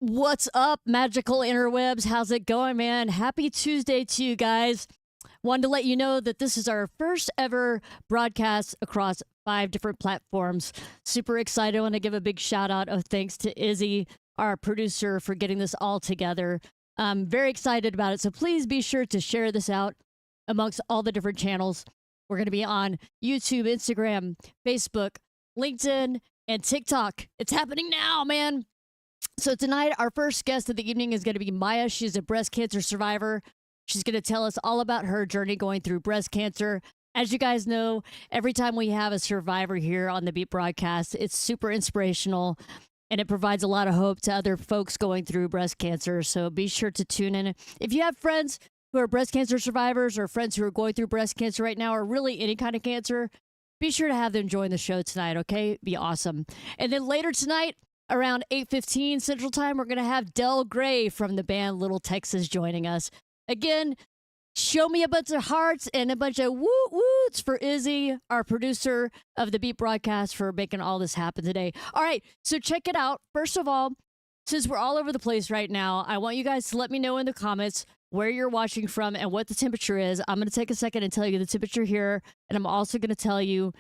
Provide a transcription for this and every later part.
What's up, magical interwebs? How's it going, man? Happy Tuesday to you guys. Wanted to let you know that this is our first ever broadcast across 5 different platforms. Super excited. I want to give a big shout out of thanks to Izzy, our producer, for getting this all together. I'm very excited about it. So please be sure to share this out amongst all the different channels. We're going to be on YouTube, Instagram, Facebook, LinkedIn, and TikTok. It's happening now, man. So tonight, our first guest of the evening is going to be Maya. She's a breast cancer survivor. She's going to tell us all about her journey going through breast cancer. As you guys know, every time we have a survivor here on the Beat broadcast, it's super inspirational and it provides a lot of hope to other folks going through breast cancer. So be sure to tune in. If you have friends who are breast cancer survivors or friends who are going through breast cancer right now or really any kind of cancer, be sure to have them join the show tonight, okay? Be awesome. And then later tonight, around 8:15 Central Time, we're going to have Del Gray from the band Little Texas joining us. Again, show me a bunch of hearts and a bunch of woot-woots for Izzy, our producer of the Beat broadcast, for making all this happen today. All right, so check it out. First of all, since we're all over the place right now, I want you guys to let me know in the comments where you're watching from and what the temperature is. I'm going to take a second and tell you the temperature here, and I'm also going to tell you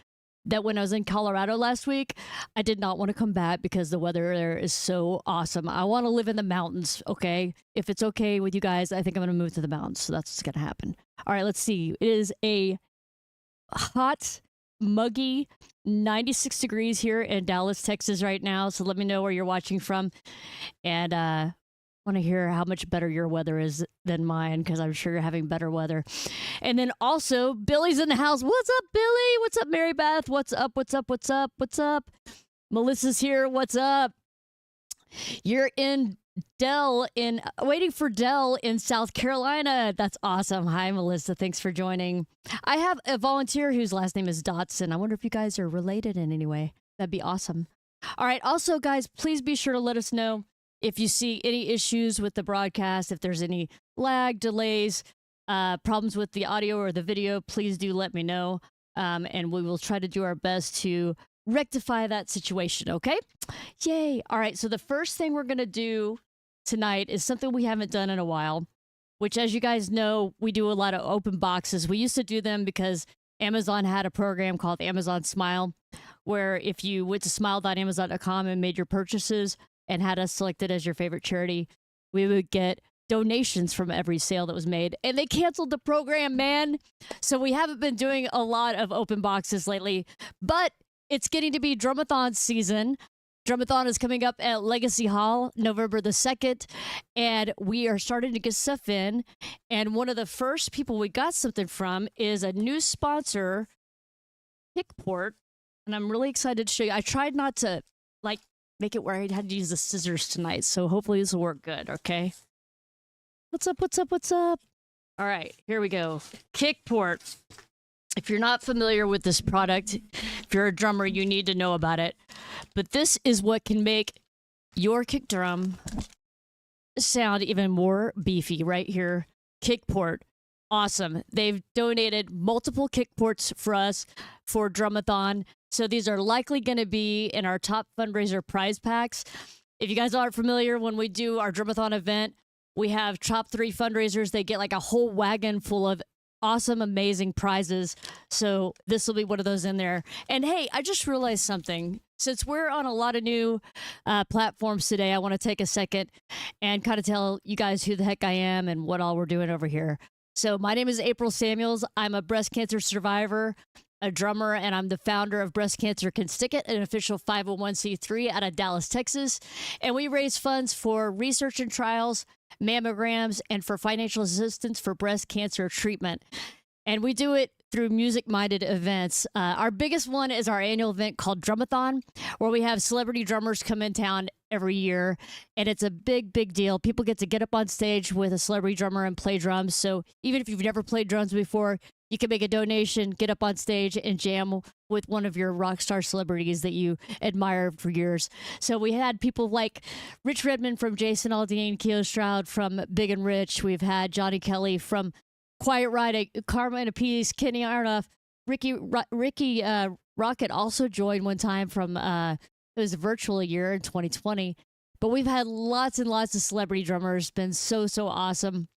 that when I was in Colorado last week, I did not want to come back because the weather there is so awesome. I want to live in the mountains, okay? If it's okay with you guys, I think I'm going to move to the mountains. So that's what's going to happen. All right, let's see. It is a hot, muggy 96 degrees here in Dallas, Texas right now. So let me know where you're watching from. And want to hear how much better your weather is than mine, because I'm sure you're having better weather. And then also, Billy's in the house. What's up, Billy? What's up, Mary Beth? What's up? What's up? What's up? What's up? Melissa's here. What's up? You're in waiting for Dell in South Carolina. That's awesome. Hi, Melissa. Thanks for joining. I have a volunteer whose last name is Dotson. I wonder if you guys are related in any way. That'd be awesome. All right. Also, guys, please be sure to let us know if you see any issues with the broadcast, if there's any lag, delays, problems with the audio or the video, please do let me know. And we will try to do our best to rectify that situation, okay? Yay. All right, so the first thing we're going to do tonight is something we haven't done in a while, which, as you guys know, we do a lot of open boxes. We used to do them because Amazon had a program called Amazon Smile, where if you went to smile.amazon.com and made your purchases, and had us selected as your favorite charity, we would get donations from every sale that was made. And they canceled the program, man. So we haven't been doing a lot of open boxes lately, but it's getting to be Drumathon season. Drumathon is coming up at Legacy Hall, November the 2nd, and we are starting to get stuff in. And one of the first people we got something from is a new sponsor, Kickport, and I'm really excited to show you. I tried not to, make it where I had to use the scissors tonight, so hopefully this will work good, okay? What's up, what's up, what's up? All right, here we go. Kickport. If you're not familiar with this product, if you're a drummer, you need to know about it. But this is what can make your kick drum sound even more beefy right here. Kickport. Awesome. They've donated multiple Kickports for us for Drumathon. So these are likely going to be in our top fundraiser prize packs. If you guys aren't familiar, when we do our Drumathon event, we have top 3 fundraisers. They get like a whole wagon full of awesome, amazing prizes. So this will be one of those in there. And hey, I just realized something. Since we're on a lot of new platforms today, I want to take a second and kind of tell you guys who the heck I am and what all we're doing over here. So my name is April Samuels. I'm a breast cancer survivor, a drummer, and I'm the founder of Breast Cancer Can Stick It, an official 501c3 out of Dallas, Texas. And we raise funds for research and trials, mammograms, and for financial assistance for breast cancer treatment. And we do it through music-minded events. Our biggest one is our annual event called Drumathon, where we have celebrity drummers come in town every year, and it's a big, big deal. People get to get up on stage with a celebrity drummer and play drums. So even if you've never played drums before, you can make a donation, get up on stage, and jam with one of your rock star celebrities that you admire for years. So we had people like Rich Redmond from Jason Aldean, Keo Stroud from Big and Rich. We've had Johnny Kelly from Quiet Riot, Karma and a Piece, Kenny Aronoff, Ricky Rocket also joined one time from it was a virtual year in 2020. But we've had lots and lots of celebrity drummers. Been so, so awesome.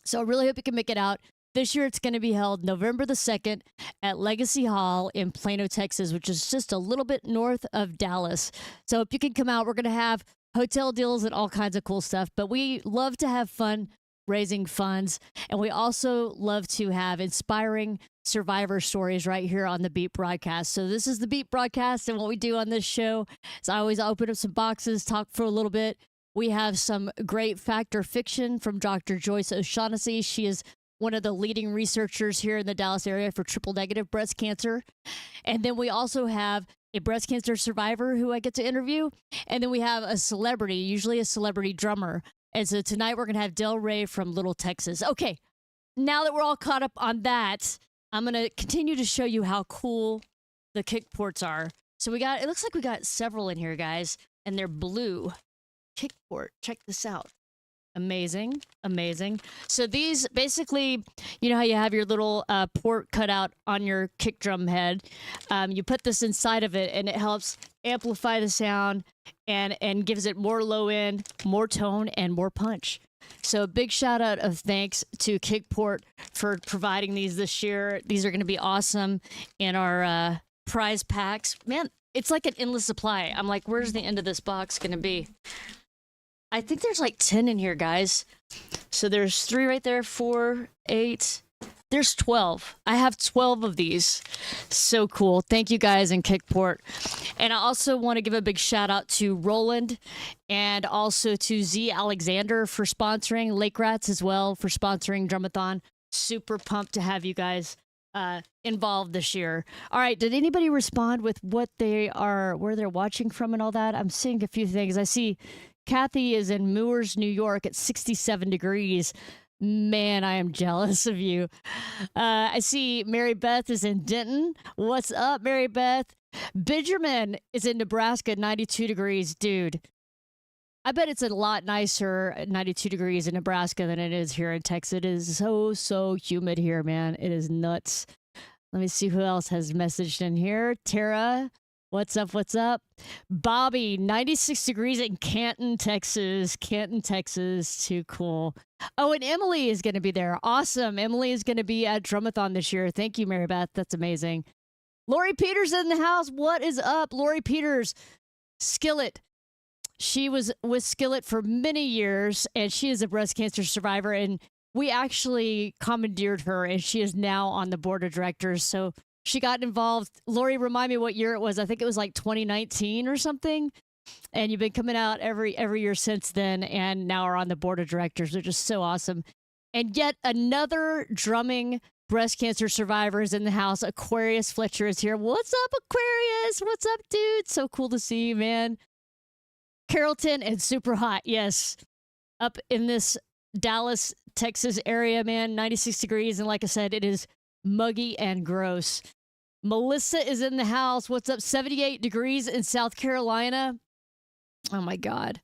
So I really hope you can make it out. This year it's going to be held November the 2nd at Legacy Hall in Plano, Texas, which is just a little bit north of Dallas. So if you can come out, we're going to have hotel deals and all kinds of cool stuff. But we love to have fun raising funds. And we also love to have inspiring survivor stories right here on the Beat broadcast. So this is the Beat broadcast. And what we do on this show is I always open up some boxes, talk for a little bit. We have some great fact or fiction from Dr. Joyce O'Shaughnessy. She is one of the leading researchers here in the Dallas area for triple negative breast cancer. And then we also have a breast cancer survivor who I get to interview. And then we have a celebrity, usually a celebrity drummer. And so tonight we're going to have Del Rey from Little Texas. Okay, now that we're all caught up on that, I'm going to continue to show you how cool the kick ports are. So it looks like we got several in here, guys, and they're blue. Kick port, check this out. Amazing, amazing. So these basically, you know how you have your little port cut out on your kick drum head. You put this inside of it and it helps amplify the sound and gives it more low end, more tone, and more punch. So a big shout out of thanks to Kickport for providing these this year. These are going to be awesome in our prize packs. Man, it's like an endless supply. I'm like, where's the end of this box going to be? I think there's like 10 in here, guys. So there's 3 right there, 4, 8. There's 12. I have 12 of these. So cool. Thank you guys in Kickport. And I also want to give a big shout out to Roland and also to Z Alexander for sponsoring, Lake Rats as well for sponsoring Drumathon. Super pumped to have you guys involved this year. All right. Did anybody respond with what they are, where they're watching from and all that? I'm seeing a few things. I see Kathy is in Moores, New York at 67 degrees. Man, I am jealous of you. I see Mary Beth is in Denton. What's up, Mary Beth? Benjamin is in Nebraska, 92 degrees. Dude, I bet it's a lot nicer at 92 degrees in Nebraska than it is here in Texas. It is so, so humid here, man. It is nuts. Let me see who else has messaged in here. Tara, what's up? What's up? Bobby, 96 degrees in Canton, Texas. Canton, Texas. Too cool. Oh, and Emily is going to be there. Awesome. Emily is going to be at Drumathon this year. Thank you, Mary Beth. That's amazing. Lori Peters in the house. What is up? Lori Peters, Skillet. She was with Skillet for many years, and she is a breast cancer survivor. And we actually commandeered her, and she is now on the board of directors. So she got involved. Lori, remind me what year it was. I think it was like 2019 or something. And you've been coming out every year since then, and now are on the board of directors. They're just so awesome. And yet another drumming breast cancer survivor is in the house. Aquarius Fletcher is here. What's up, Aquarius? What's up, dude? So cool to see you, man. Carrollton and super hot. Yes. Up in this Dallas, Texas area, man, 96 degrees. And like I said, it is muggy and gross. Melissa is in the house. What's up? 78 degrees in South Carolina. Oh my God.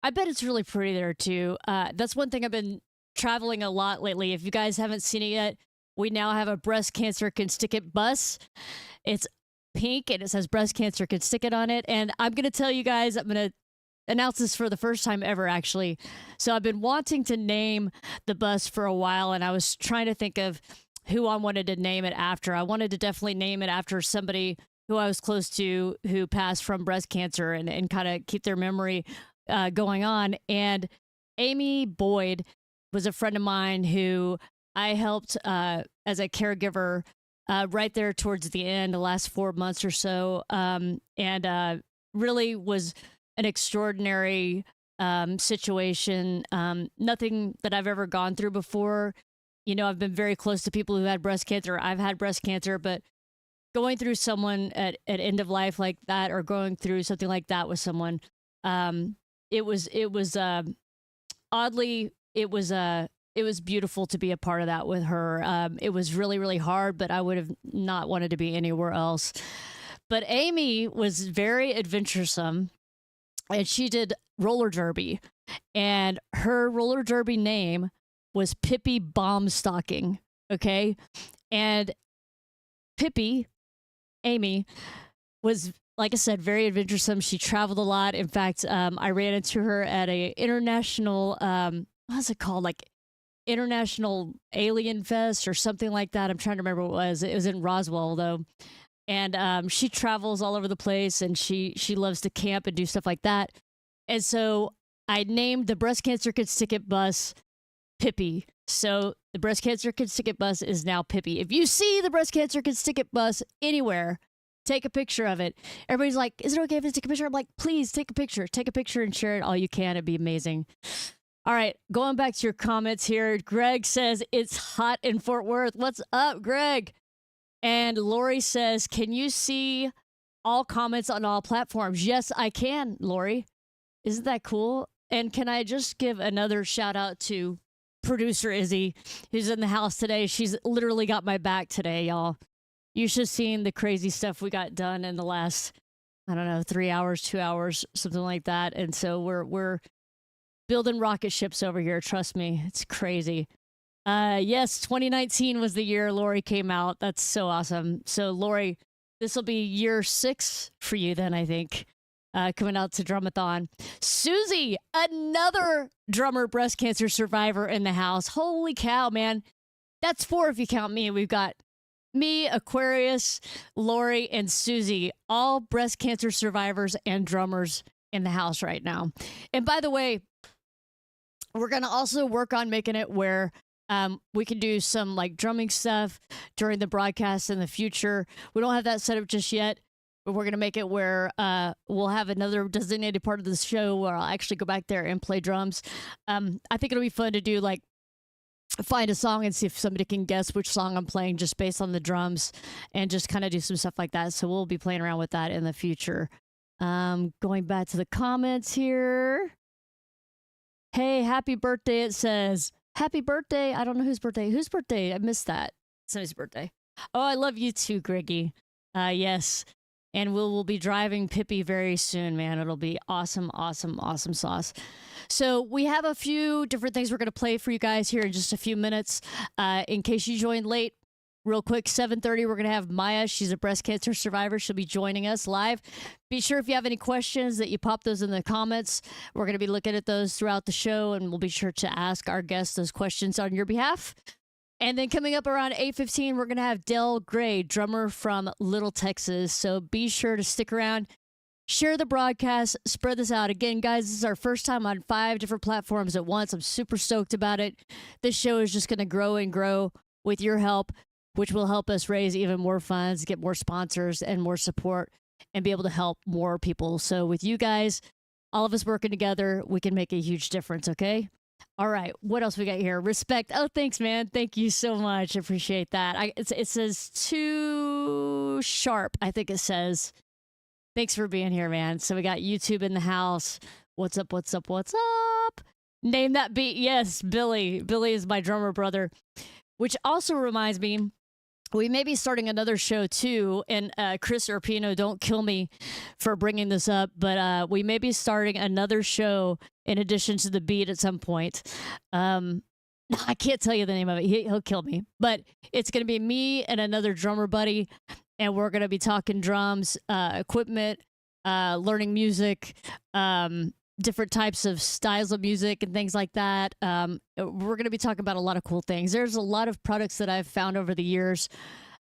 I bet it's really pretty there too. That's one thing I've been traveling a lot lately. If you guys haven't seen it yet, we now have a breast cancer can stick it bus. It's pink and it says breast cancer can stick it on it. And I'm going to tell you guys, I'm going to announce this for the first time ever, actually. So I've been wanting to name the bus for a while, and I was trying to think of who I wanted to name it after. I wanted to definitely name it after somebody who I was close to who passed from breast cancer and kind of keep their memory going on. And Amy Boyd was a friend of mine who I helped as a caregiver right there towards the end, the last 4 months or so, and really was an extraordinary situation. Nothing that I've ever gone through before. You know, I've been very close to people who had breast cancer. I've had breast cancer, but going through someone at end of life like that, or going through something like that with someone, it was oddly, it was beautiful to be a part of that with her. It was really, really hard, but I would have not wanted to be anywhere else. But Amy was very adventuresome, and she did roller derby, and her roller derby name was Pippi Bombstocking. Okay. And Pippi, Amy, was like I said, very adventuresome. She traveled a lot. In fact, I ran into her at a international, what's it called? Like International Alien Fest or something like that. I'm trying to remember what it was. It was in Roswell, though. And she travels all over the place, and she loves to camp and do stuff like that. And so I named the Breast Cancer Kids Ticket Bus Pippi. So the Breast Cancer Kids Ticket Bus is now Pippi. If you see the Breast Cancer Kids Ticket Bus anywhere, take a picture of it. Everybody's like, is it okay if I take a picture? I'm like, please take a picture. Take a picture and share it all you can. It'd be amazing. All right, going back to your comments here. Greg says, it's hot in Fort Worth. What's up, Greg? And Lori says, can you see all comments on all platforms? Yes, I can, Lori. Isn't that cool? And can I just give another shout out to producer Izzy, who's in the house today? She's literally got my back today, y'all. You should have seen the crazy stuff we got done in the last, I don't know, 3 hours, 2 hours, something like that. And so we're building rocket ships over here. Trust me, it's crazy. Yes, 2019 was the year Lori came out. That's so awesome. So Lori, this will be year 6 for you then, I think, coming out to Drumathon. Susie, another drummer breast cancer survivor in the house. Holy cow, man. That's 4 if you count me. We've got me, Aquarius, Lori, and Susie, all breast cancer survivors and drummers in the house right now. And by the way, we're going to also work on making it where we can do some like drumming stuff during the broadcast in the future. We don't have that set up just yet, but we're going to make it where we'll have another designated part of the show where I'll actually go back there and play drums. I think it'll be fun to do like find a song and see if somebody can guess which song I'm playing just based on the drums and just kind of do some stuff like that. So we'll be playing around with that in the future. Going back to the comments here. Hey, happy birthday, it says. Happy birthday. I don't know whose birthday. Whose birthday? I missed that. Somebody's birthday. Oh, I love you too, Greggy. Yes. And we'll be driving Pippi very soon, man. It'll be awesome, awesome, awesome sauce. So we have a few different things we're going to play for you guys here in just a few minutes. In case you joined late, real quick, 7:30, we're going to have Maya. She's a breast cancer survivor. She'll be joining us live. Be sure if you have any questions that you pop those in the comments. We're going to be looking at those throughout the show, and we'll be sure to ask our guests those questions on your behalf. And then coming up around 8:15, we're going to have Del Gray, drummer from Little Texas. So be sure to stick around, share the broadcast, spread this out. Again, guys, this is our first time on 5 different platforms at once. I'm super stoked about it. This show is just going to grow and grow with your help, which will help us raise even more funds, get more sponsors and more support, and be able to help more people. So with you guys, all of us working together, we can make a huge difference, okay? All right, what else we got here? Respect. Oh, thanks, man. Thank you so much. I appreciate that. It says too sharp, I think it says. Thanks for being here, man. So we got YouTube in the house. What's up, what's up, what's up? Name that beat. Yes, Billy. Billy is my drummer brother, which also reminds me, we may be starting another show too, and Chris Urpino, don't kill me for bringing this up, but we may be starting another show in addition to the beat at some point. I can't tell you the name of it. He'll kill me, but it's going to be me and another drummer buddy, and we're going to be talking drums, equipment, learning music, different types of styles of music and things like that. We're going to be talking about a lot of cool things. There's a lot of products that I've found over the years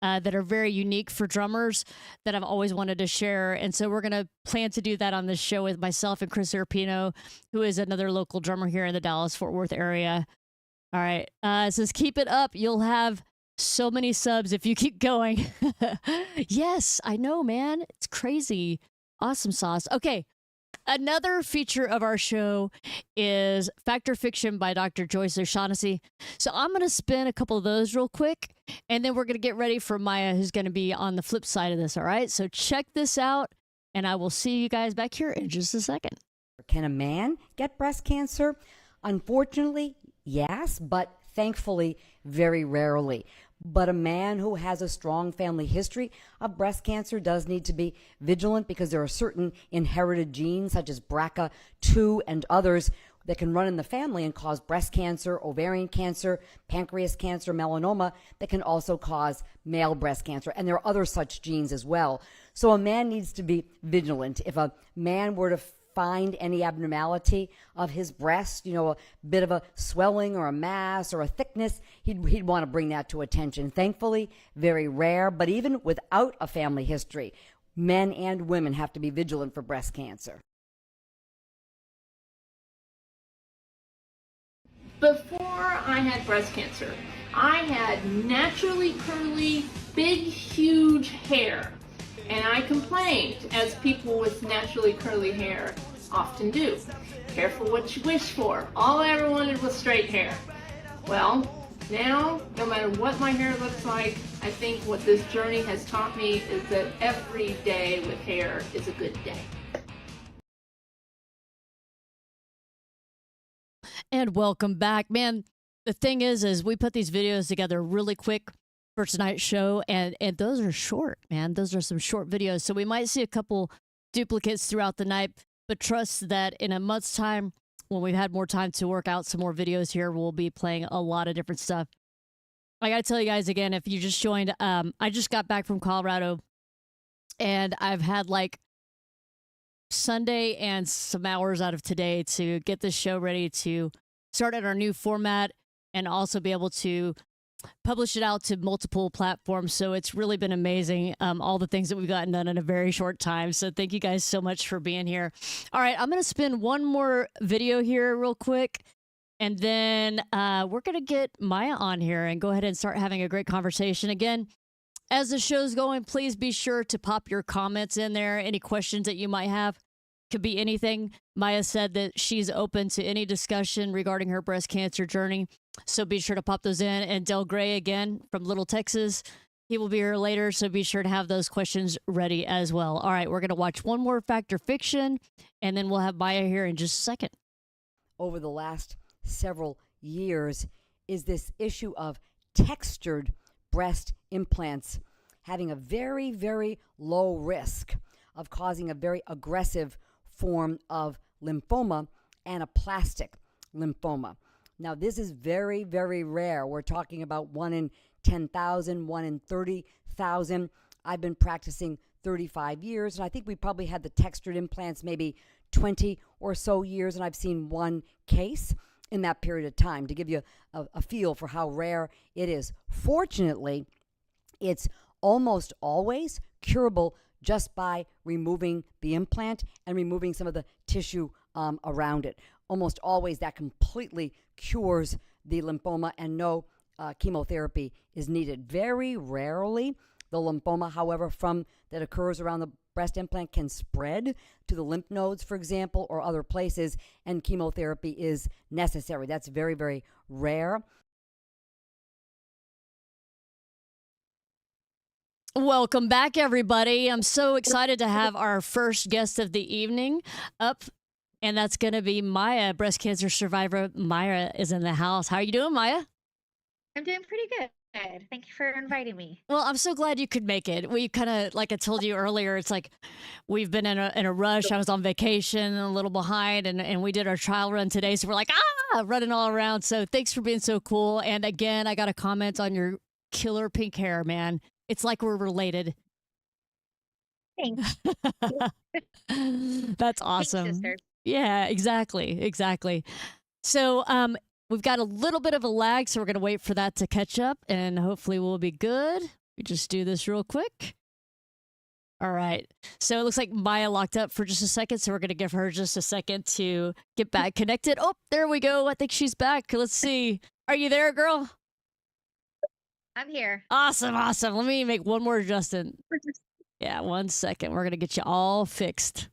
that are very unique for drummers that I've always wanted to share. And so we're going to plan to do that on this show with myself and Chris Urpino, who is another local drummer here in the Dallas-Fort Worth area. All right. It says, keep it up. You'll have so many subs if you keep going. Yes, I know, man. It's crazy. Awesome sauce. Okay. Another feature of our show is Fact or Fiction by Dr. Joyce O'Shaughnessy. So I'm going to spin a couple of those real quick, and then we're going to get ready for Maya, who's going to be on the flip side of this, all right? So check this out, and I will see you guys back here in just a second. Can a man get breast cancer? Unfortunately, yes, but thankfully, very rarely. But a man who has a strong family history of breast cancer does need to be vigilant because there are certain inherited genes such as BRCA2 and others that can run in the family and cause breast cancer, ovarian cancer, pancreas cancer, melanoma, that can also cause male breast cancer. And there are other such genes as well. So a man needs to be vigilant. If a man were to find any abnormality of his breast, a bit of a swelling or a mass or a thickness, he'd want to bring that to attention. Thankfully, very rare, but even without a family history, men and women have to be vigilant for breast cancer. Before I had breast cancer, I had naturally curly, big, huge hair. And I complained, as people with naturally curly hair often do. Careful what you wish for. All I ever wanted was straight hair. Well, now, no matter what my hair looks like, I think what this journey has taught me is that every day with hair is a good day. And welcome back. Man, the thing is we put these videos together really quick for tonight's show, and those are short, man. Those are some short videos. So we might see a couple duplicates throughout the night, but trust that in a month's time, when we've had more time to work out some more videos here, we'll be playing a lot of different stuff. I got to tell you guys again, if you just joined, I just got back from Colorado, and I've had like Sunday and some hours out of today to get this show ready to start at our new format and also be able to publish it out to multiple platforms. So it's really been amazing, all the things that we've gotten done in a very short time. So thank you guys so much for being here. All right, I'm going to spin one more video here real quick, and then we're going to get Maya on here and go ahead and start having a great conversation. Again, as the show's going, please be sure to pop your comments in there. Any questions that you might have. Could be anything. Maya said that she's open to any discussion regarding her breast cancer journey. So be sure to pop those in. And Del Gray, again, from Little Texas, he will be here later. So be sure to have those questions ready as well. All right, we're going to watch one more Fact or Fiction, and then we'll have Maya here in just a second. Over the last several years is this issue of textured breast implants having a very, very low risk of causing a very aggressive form of lymphoma, anaplastic lymphoma. Now, this is very, very rare. We're talking about 1 in 10,000, 1 in 30,000. I've been practicing 35 years, and I think we probably had the textured implants maybe 20 or so years, and I've seen one case in that period of time to give you a feel for how rare it is. Fortunately, it's almost always curable just by removing the implant and removing some of the tissue around it. Almost always that completely cures the lymphoma, and no chemotherapy is needed. Very rarely, the lymphoma, however, that occurs around the breast implant can spread to the lymph nodes, for example, or other places, and chemotherapy is necessary. That's very, very rare. Welcome back, everybody. I'm so excited to have our first guest of the evening up, and that's going to be Maya, breast cancer survivor. Maya is in the house. How are you doing, Maya? I'm doing pretty good. Thank you for inviting me. Well, I'm so glad you could make it. We kind of, like I told you earlier, it's like we've been in a rush. I was on vacation, a little behind, and we did our trial run today. So we're like, running all around. So thanks for being so cool. And again, I got a comment on your killer pink hair, man. It's like we're related. Thanks. That's awesome. Thanks, sister. Yeah, exactly. So we've got a little bit of a lag, so we're going to wait for that to catch up, and hopefully we'll be good. We just do this real quick. All right. So it looks like Maya locked up for just a second, so we're going to give her just a second to get back connected. Oh, there we go. I think she's back. Let's see. Are you there, girl? I'm here. Awesome. Let me make one more adjustment. Yeah, 1 second. We're going to get you all fixed.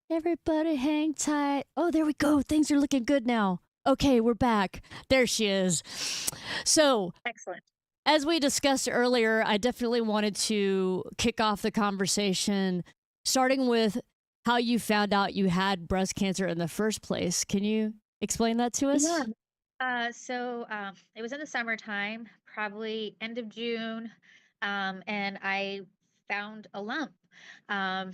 Everybody hang tight. Oh, there we go. Things are looking good now. Okay, we're back. There she is. So, Excellent. as we discussed earlier, I definitely wanted to kick off the conversation starting with how you found out you had breast cancer in the first place. Can you explain that to us? Yeah. So it was in the summertime, probably end of June, and I found a lump.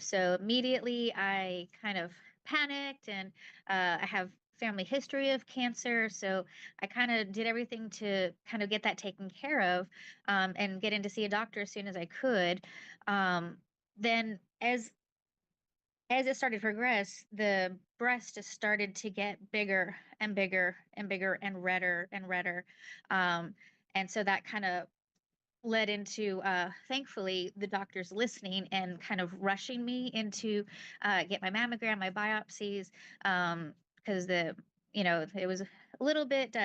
So immediately I kind of panicked, and I have family history of cancer. So I kind of did everything to kind of get that taken care of, and get in to see a doctor as soon as I could. Then as it started to progress, the breast just started to get bigger and bigger and bigger and redder and redder. And so that kind of led into, thankfully, the doctors listening and kind of rushing me into get my mammogram, my biopsies, because it was a little bit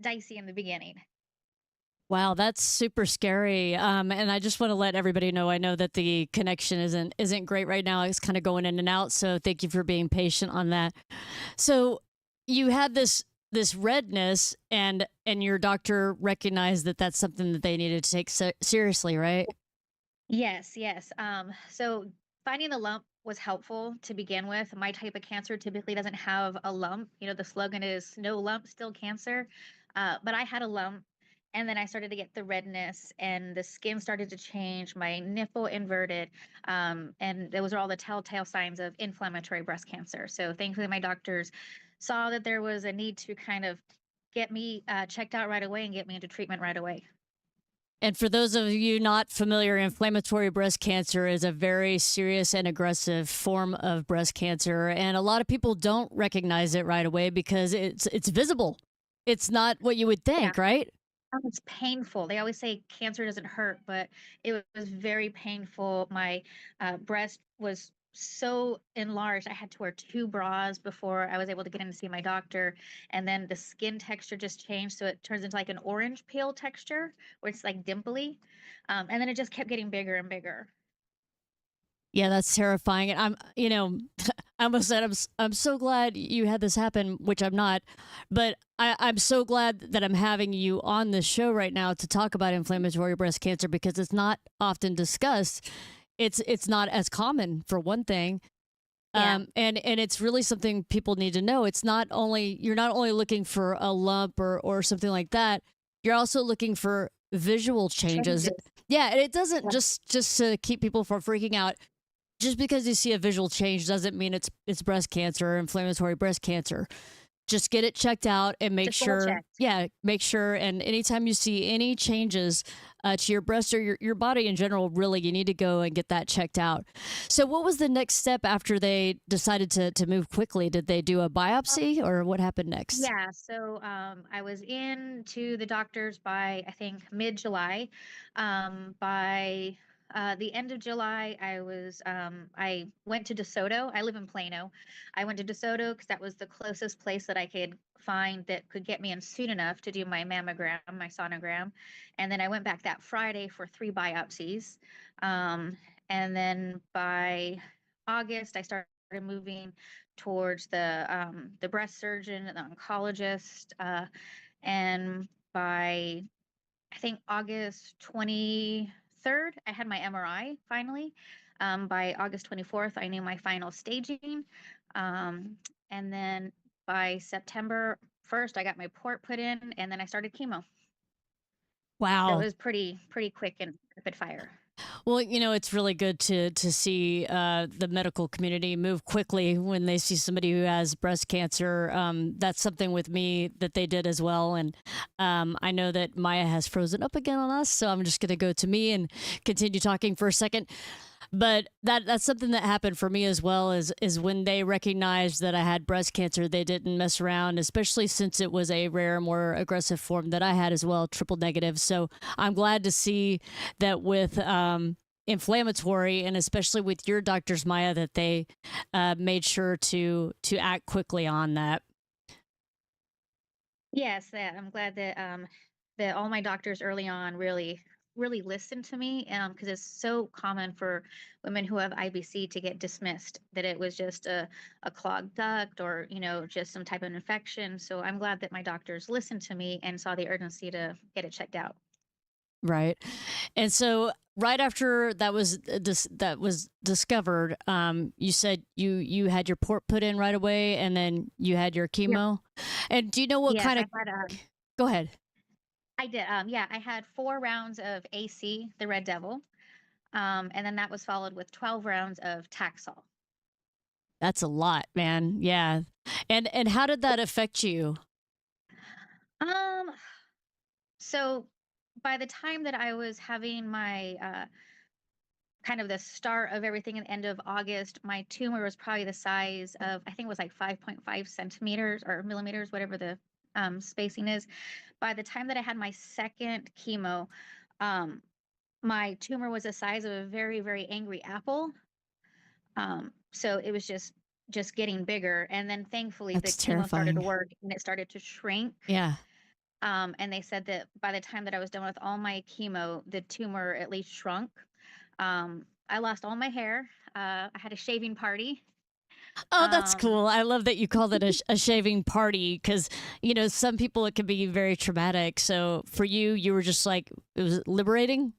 dicey in the beginning. Wow, that's super scary. And I just want to let everybody know. I know that the connection isn't great right now. It's kind of going in and out. So thank you for being patient on that. So you had this redness, and your doctor recognized that that's something that they needed to take seriously, right? Yes, yes. So finding the lump was helpful to begin with. My type of cancer typically doesn't have a lump. The slogan is no lump, still cancer. But I had a lump, and then I started to get the redness, and the skin started to change, my nipple inverted. And those are all the telltale signs of inflammatory breast cancer. So thankfully, my doctors saw that there was a need to kind of get me checked out right away and get me into treatment right away. And for those of you not familiar, inflammatory breast cancer is a very serious and aggressive form of breast cancer, and a lot of people don't recognize it right away because it's visible. It's not what you would Yeah. think, right? It's painful. They always say cancer doesn't hurt, but it was very painful. My breast was so enlarged. I had to wear two bras before I was able to get in to see my doctor. And then the skin texture just changed. So it turns into like an orange peel texture where it's like dimply. And then it just kept getting bigger and bigger. Yeah, that's terrifying. And I almost said I'm so glad you had this happen, which I'm not, but I'm so glad that I'm having you on this show right now to talk about inflammatory breast cancer because it's not often discussed. It's not as common for one thing. Yeah. And it's really something people need to know. You're not only looking for a lump or something like that, you're also looking for visual changes. Changes. Yeah, and it doesn't Yeah. just to keep people from freaking out. Just because you see a visual change doesn't mean it's breast cancer or inflammatory breast cancer. Just get it checked out and make Just get it sure. checked. Yeah, make sure. And anytime you see any changes to your breast or your body in general, really, you need to go and get that checked out. So, what was the next step after they decided to move quickly? Did they do a biopsy or what happened next? Yeah, so I was in to the doctors by I think mid-July. By the end of July, I went to DeSoto. I live in Plano. I went to DeSoto because that was the closest place that I could find that could get me in soon enough to do my mammogram, my sonogram. And then I went back that Friday for 3 biopsies. Um, and then by August, I started moving towards the breast surgeon and the oncologist. And by I think August 23rd, I had my MRI finally. By August 24th, I knew my final staging. And then by September 1st, I got my port put in, and then I started chemo. So it Wow. was pretty quick and rapid fire. Well, it's really good to see the medical community move quickly when they see somebody who has breast cancer. That's something with me that they did as well, and I know that Maya has frozen up again on us, so I'm just going to go to me and continue talking for a second. But that's something that happened for me as well. Is when they recognized that I had breast cancer, they didn't mess around, especially since it was a rare, more aggressive form that I had as well, triple negative. So I'm glad to see that with inflammatory, and especially with your doctors, Maya, that they made sure to act quickly on that. Yes, that I'm glad that all my doctors early on really listened to me, because it's so common for women who have IBC to get dismissed that it was just a clogged duct or just some type of infection. So I'm glad that my doctors listened to me and saw the urgency to get it checked out. Right. And so right after that was discovered, you said you had your port put in right away, and then you had your Yep. chemo. And do you know what Yes, kind I of? had Go ahead. I did. Yeah, I had 4 rounds of AC, the Red Devil, and then that was followed with 12 rounds of Taxol. That's a lot, man. Yeah. And how did that affect you? Um, so by the time that I was having my kind of the start of everything at the end of August, my tumor was probably the size of, I think it was like 5.5 centimeters or millimeters, whatever the spacing is. By the time that I had my second chemo, um, my tumor was the size of a very, very angry apple. So it was just getting bigger. And then thankfully the That's chemo started to terrifying. work and it started to shrink. Yeah. And they said that by the time that I was done with all my chemo, the tumor at least shrunk. I lost all my hair. I had a shaving party. Oh, that's Um, cool. I love that you called it a shaving party because, some people it can be very traumatic. So for you, you were just like, it was liberating.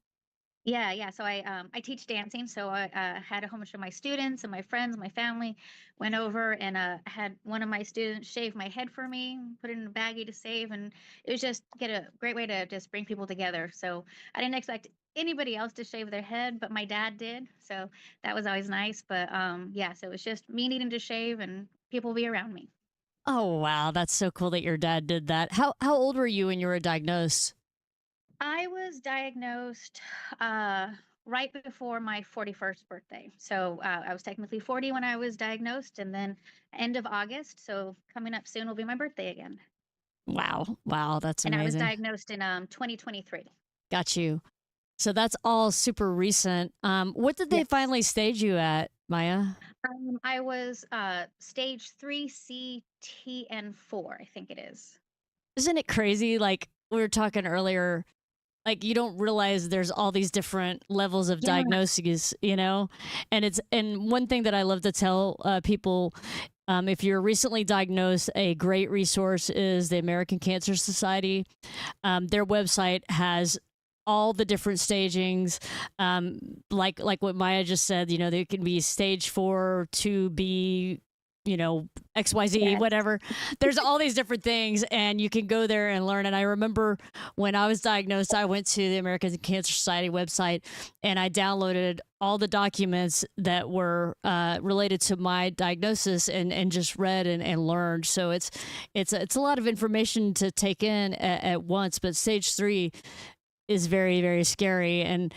yeah. So I teach dancing, so I had a whole bunch of my students and my friends, my family went over and had one of my students shave my head for me, put it in a baggie to save, and it was just get a great way to just bring people together. So I didn't expect anybody else to shave their head, but my dad did, so that was always nice. But yeah, so it was just me needing to shave and people be around me. Oh, wow. That's so cool that your dad did that. How old were you when you were diagnosed? I was diagnosed uh, right before my 41st birthday. So I was technically 40 when I was diagnosed, and then end of August. So coming up soon will be my birthday again. Wow. Wow. That's And I was amazing. diagnosed in 2023. Got you. So that's all super recent. What did they Yes. finally stage you at, Maya? I was stage 3 CTN4, I think it is. Isn't it crazy? Like we were talking earlier, like you don't realize there's all these different levels of Yeah. diagnoses, and one thing that I love to tell people, if you're recently diagnosed, a great resource is the American Cancer Society. Their website has all the different stagings, like what Maya just said. There can be stage 4, 2B, XYZ, Yes. whatever. There's all these different things, and you can go there and learn. And I remember when I was diagnosed, I went to the American Cancer Society website and I downloaded all the documents that were related to my diagnosis and just read and learned. So it's a lot of information to take in at once. But stage 3 is very, very scary, and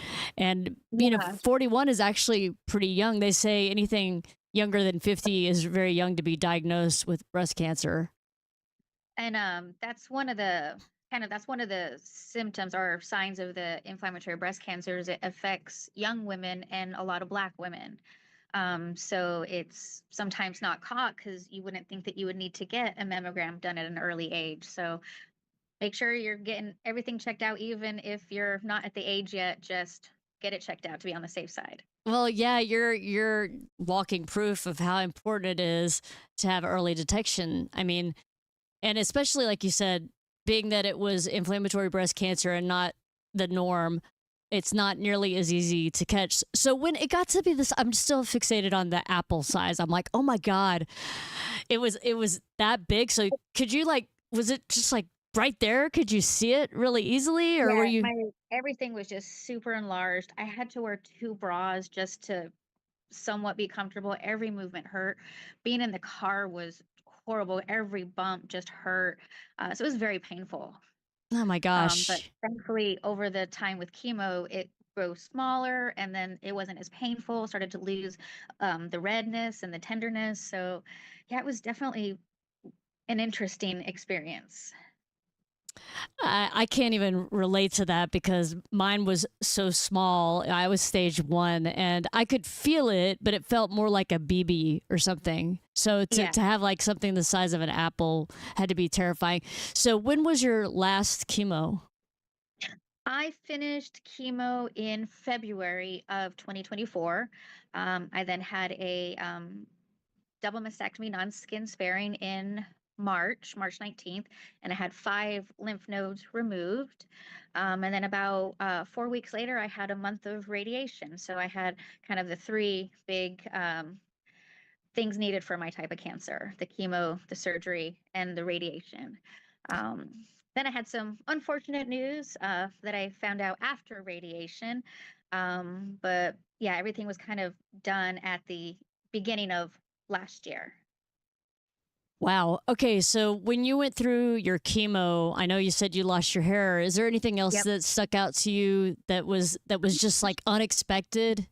Yeah. 41 is actually pretty young. They say anything younger than 50 is very young to be diagnosed with breast cancer. And that's one of the symptoms or signs of the inflammatory breast cancers. It affects young women and a lot of Black women. So it's sometimes not caught because you wouldn't think that you would need to get a mammogram done at an early age. So make sure you're getting everything checked out, even if you're not at the age yet, just get it checked out to be on the safe side. Well, yeah, you're walking proof of how important it is to have early detection. I mean, and especially like you said, being that it was inflammatory breast cancer and not the norm, it's not nearly as easy to catch. So when it got to be this, I'm still fixated on the apple size. I'm like, oh my god, it was that big. So could you like, was it just like right there? Could you see it really easily, or were Yeah, you? my everything was just super enlarged. I had to wear two bras just to somewhat be comfortable. Every movement hurt. Being in the car was horrible. Every bump just hurt. So it was very painful. Oh my But gosh. thankfully, over the time with chemo, it grew smaller and then it wasn't as painful, started to lose the redness and the tenderness. So, yeah, it was definitely an interesting experience. I can't even relate to that because mine was so small. I was stage 1 and I could feel it, but it felt more like a BB or something. So to, Yeah. to have like something the size of an apple had to be terrifying. So when was your last chemo? I finished chemo in February of 2024. I then had a double mastectomy, non-skin sparing in March 19th, and I had 5 lymph nodes removed. And then about 4 weeks later, I had a month of radiation. So I had kind of the three big things needed for my type of cancer: the chemo, the surgery, and the radiation. Um, then I had some unfortunate news that I found out after radiation. But yeah, everything was kind of done at the beginning of last year. Wow. Okay, so when you went through your chemo, I know you said you lost your hair. Is there anything else Yep. that stuck out to you that was just like unexpected?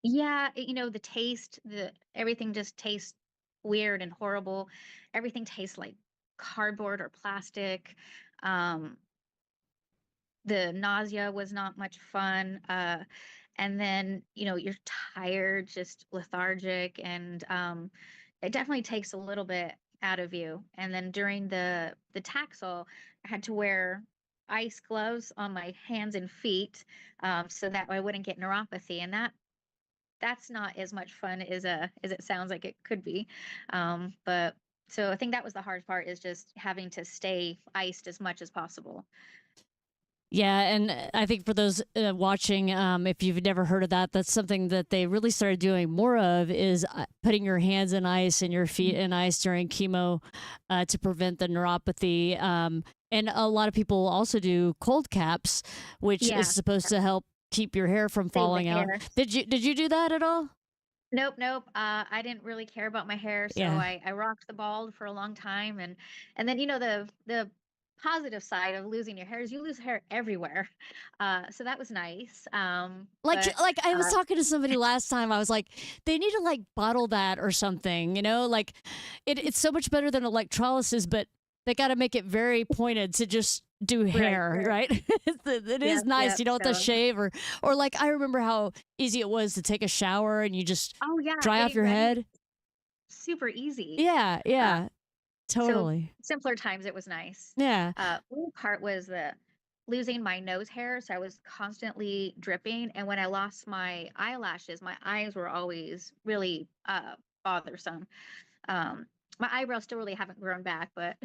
Yeah, the taste, the everything just tastes weird and horrible. Everything tastes like cardboard or plastic. Um, the nausea was not much fun. And then, you're tired, just lethargic, and it definitely takes a little bit out of you. And then during the Taxol, I had to wear ice gloves on my hands and feet, so that I wouldn't get neuropathy, and that's not as much fun as it sounds like it could be. But so I think that was the hard part, is just having to stay iced as much as possible. Yeah, and I think for those watching, if you've never heard of that, that's something that they really started doing more of is putting your hands in ice and your feet in ice during chemo to prevent the neuropathy. And a lot of people also do cold caps, which is Yeah, supposed to help keep your hair from save the falling out. hair. Did you do that at all? Nope, nope. I didn't really care about my hair, so Yeah. I rocked the bald for a long time, and then the positive side of losing your hair is you lose hair everywhere, so that was nice. But Like I was uh, talking to somebody last time. I was like, they need to like bottle that or something, you know? Like it's so much better than electrolysis, but they got to make it very pointed to just do right, hair, right. right? It is Yep, nice. yep. You don't have to So, shave or like I remember how easy it was to take a shower and you just oh yeah, dry off getting your ready was head. super easy. Yeah, Uh, yeah, so totally. simpler times, it was nice. Yeah. One part was the losing my nose hair, so I was constantly dripping, and when I lost my eyelashes, my eyes were always really bothersome. Um, my eyebrows still really haven't grown back, but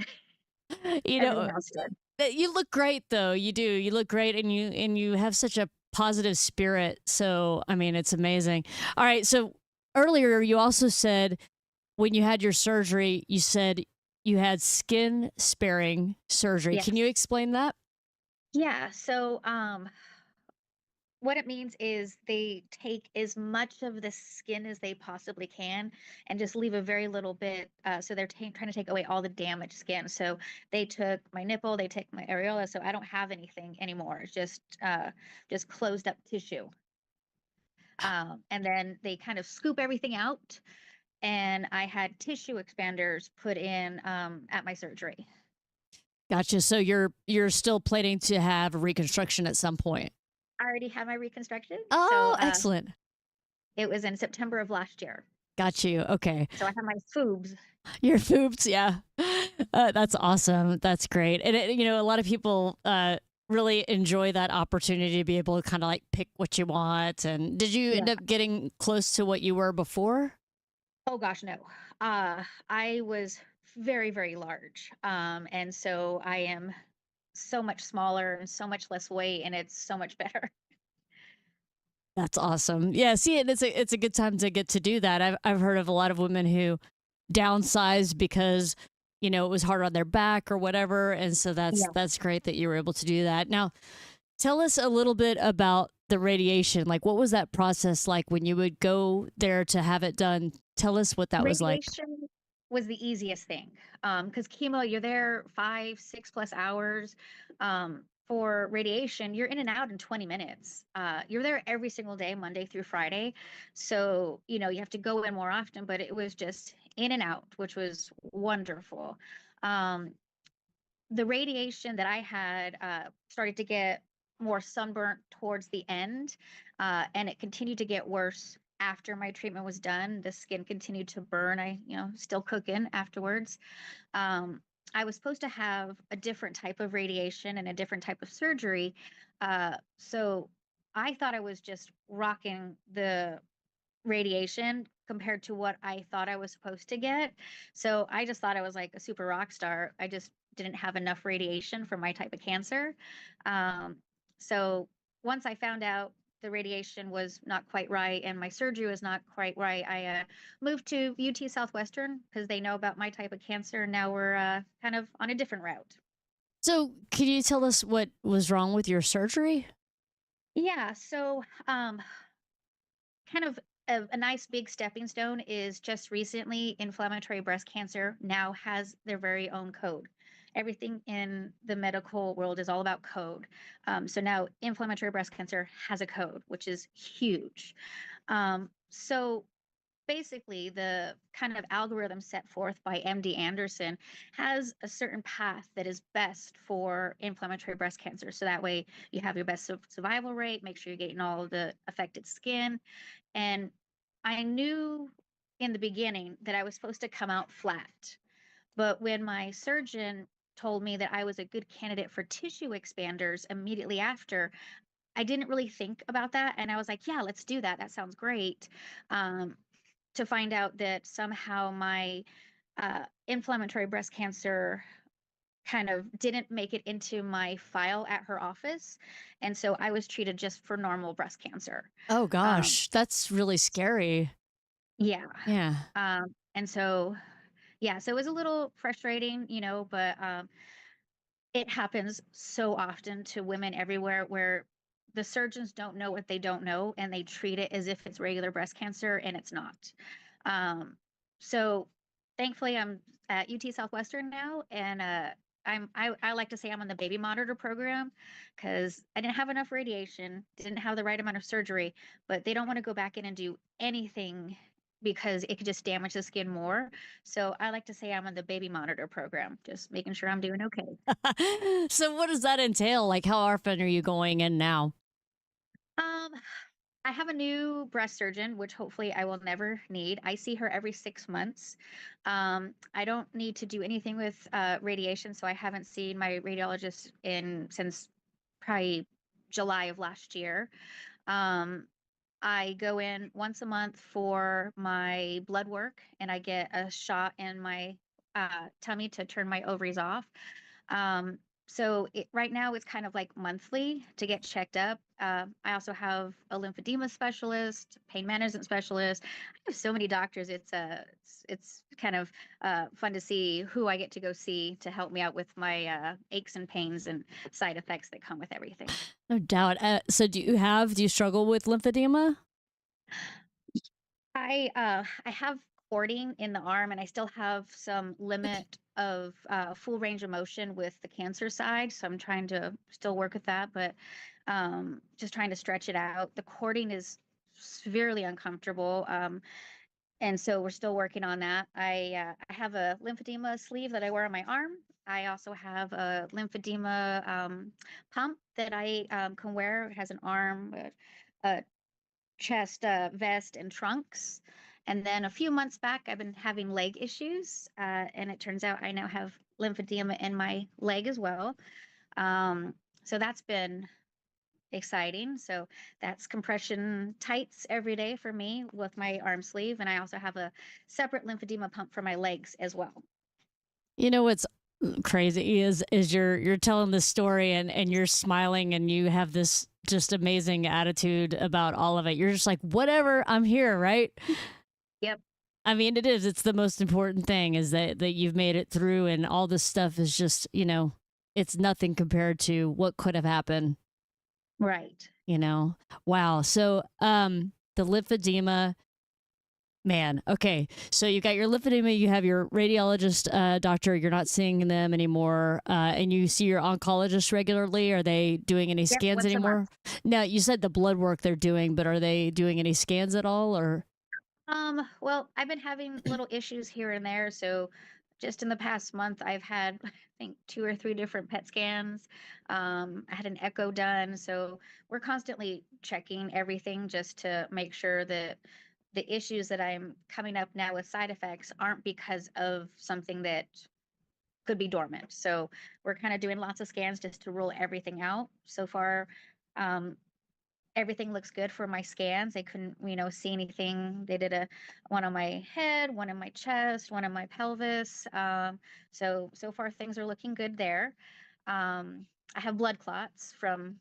You everything know, else did. you look great though. You do. You look great and you have such a positive spirit. So, I mean, it's amazing. All right, so earlier you also said when you had your surgery, you said you had skin sparing surgery. Can Yes. you explain that? Yeah. So, what it means is they take as much of the skin as they possibly can and just leave a very little bit. So they're trying to take away all the damaged skin. So they took my nipple, they took my areola, so I don't have anything anymore. It's just closed up tissue. And then they kind of scoop everything out, and I had tissue expanders put in at my surgery. Gotcha. So you're still planning to have a reconstruction at some point. I already had my reconstruction, so Oh, excellent. it was in September of last year. Got you. Okay. So I have my foobs. Your boobs, yeah. That's awesome. That's great. And you know, a lot of people really enjoy that opportunity to be able to kind of like pick what you want. And did you Yeah. end up getting close to what you were before? Oh gosh, no. I was very, very large. And so I am so much smaller and so much less weight, and it's so much better. That's awesome. Yeah, see, and it's a good time to get to do that. I've heard of a lot of women who downsized because you know it was hard on their back or whatever, and so Yeah. that's great that you were able to do that. Now, tell us a little bit about the radiation. Like, what was that process like when you would go there to have it done? Tell us what that was like. Radiation was the easiest thing. Because chemo, you're there 5, 6 plus hours. For radiation, you're in and out in 20 minutes. You're there every single day, Monday through Friday. So, you have to go in more often, but it was just in and out, which was wonderful. Um, the radiation that I had started to get more sunburnt towards the end, and it continued to get worse after my treatment was done. The skin continued to burn. Still cooking afterwards. Um, I was supposed to have a different type of radiation and a different type of surgery. So I thought I was just rocking the radiation compared to what I thought I was supposed to get. So I just thought I was like a super rock star. I just didn't have enough radiation for my type of cancer. Um, so once I found out the radiation was not quite right and my surgery was not quite right, I moved to UT Southwestern because they know about my type of cancer. And now we're kind of on a different route. So, can you tell us what was wrong with your surgery? Yeah. So kind of a nice big stepping stone is just recently inflammatory breast cancer now has their very own code. Everything in the medical world is all about code. So now inflammatory breast cancer has a code, which is huge. So basically the kind of algorithm set forth by MD Anderson has a certain path that is best for inflammatory breast cancer. So that way you have your best survival rate, make sure you're getting all of the affected skin. And I knew in the beginning that I was supposed to come out flat. But when my surgeon told me that I was a good candidate for tissue expanders immediately after, I didn't really think about that. And I was like, yeah, let's do that. That sounds great. Um, to find out that somehow my inflammatory breast cancer kind of didn't make it into my file at her office. And so I was treated just for normal breast cancer. Oh Um, gosh, that's really scary. yeah. Yeah. And so, yeah, so it was a little frustrating, but it happens so often to women everywhere where the surgeons don't know what they don't know and they treat it as if it's regular breast cancer and it's not. So thankfully I'm at UT Southwestern now, and I like to say I'm on the baby monitor program because I didn't have enough radiation, didn't have the right amount of surgery, but they don't want to go back in and do anything because it could just damage the skin more. So I like to say I'm on the baby monitor program, just making sure I'm doing okay. So what does that entail? Like, how often are you going in now? Um, I have a new breast surgeon, which hopefully I will never need. I see her every 6 months. I don't need to do anything with radiation, so I haven't seen my radiologist in since probably July of last year. Um, I go in once a month for my blood work, and I get a shot in my tummy to turn my ovaries off. Um, so right now it's kind of like monthly to get checked up. I also have a lymphedema specialist, pain management specialist. I have so many doctors. It's kind of fun to see who I get to go see to help me out with my aches and pains and side effects that come with everything. No doubt. So do you struggle with lymphedema? I have cording in the arm, and I still have some limit of full range of motion with the cancer side. So I'm trying to still work with that, but just trying to stretch it out. The cording is severely uncomfortable. And so we're still working on that. I have a lymphedema sleeve that I wear on my arm. I also have a lymphedema pump that I can wear. It has an arm, a chest, vest, and trunks. And then a few months back, I've been having leg issues, and it turns out I now have lymphedema in my leg as well. So that's been exciting. So that's compression tights every day for me with my arm sleeve, and I also have a separate lymphedema pump for my legs as well. You know what's crazy is you're telling this story and you're smiling and you have this just amazing attitude about all of it. You're just like, whatever, I'm here, right? Yep. I mean, it is. It's the most important thing is that you've made it through, and all this stuff is just, it's nothing compared to what could have happened. Right. Wow. So, the lymphedema, man. Okay. So you got your lymphedema, you have your radiologist, doctor, you're not seeing them anymore. And you see your oncologist regularly. Are they doing any Yep. scans Once a anymore? month. Now, you said the blood work they're doing, but are they doing any scans at all or? Well, I've been having little issues here and there. So just in the past month, I've had, I think, 2 or 3 different PET scans. I had an echo done. So we're constantly checking everything just to make sure that the issues that I'm coming up now with side effects aren't because of something that could be dormant. So we're kind of doing lots of scans just to rule everything out. So far, um, everything looks good for my scans. They couldn't, see anything. They did one on my head, one in my chest, one in my pelvis. So far things are looking good there. I have blood clots from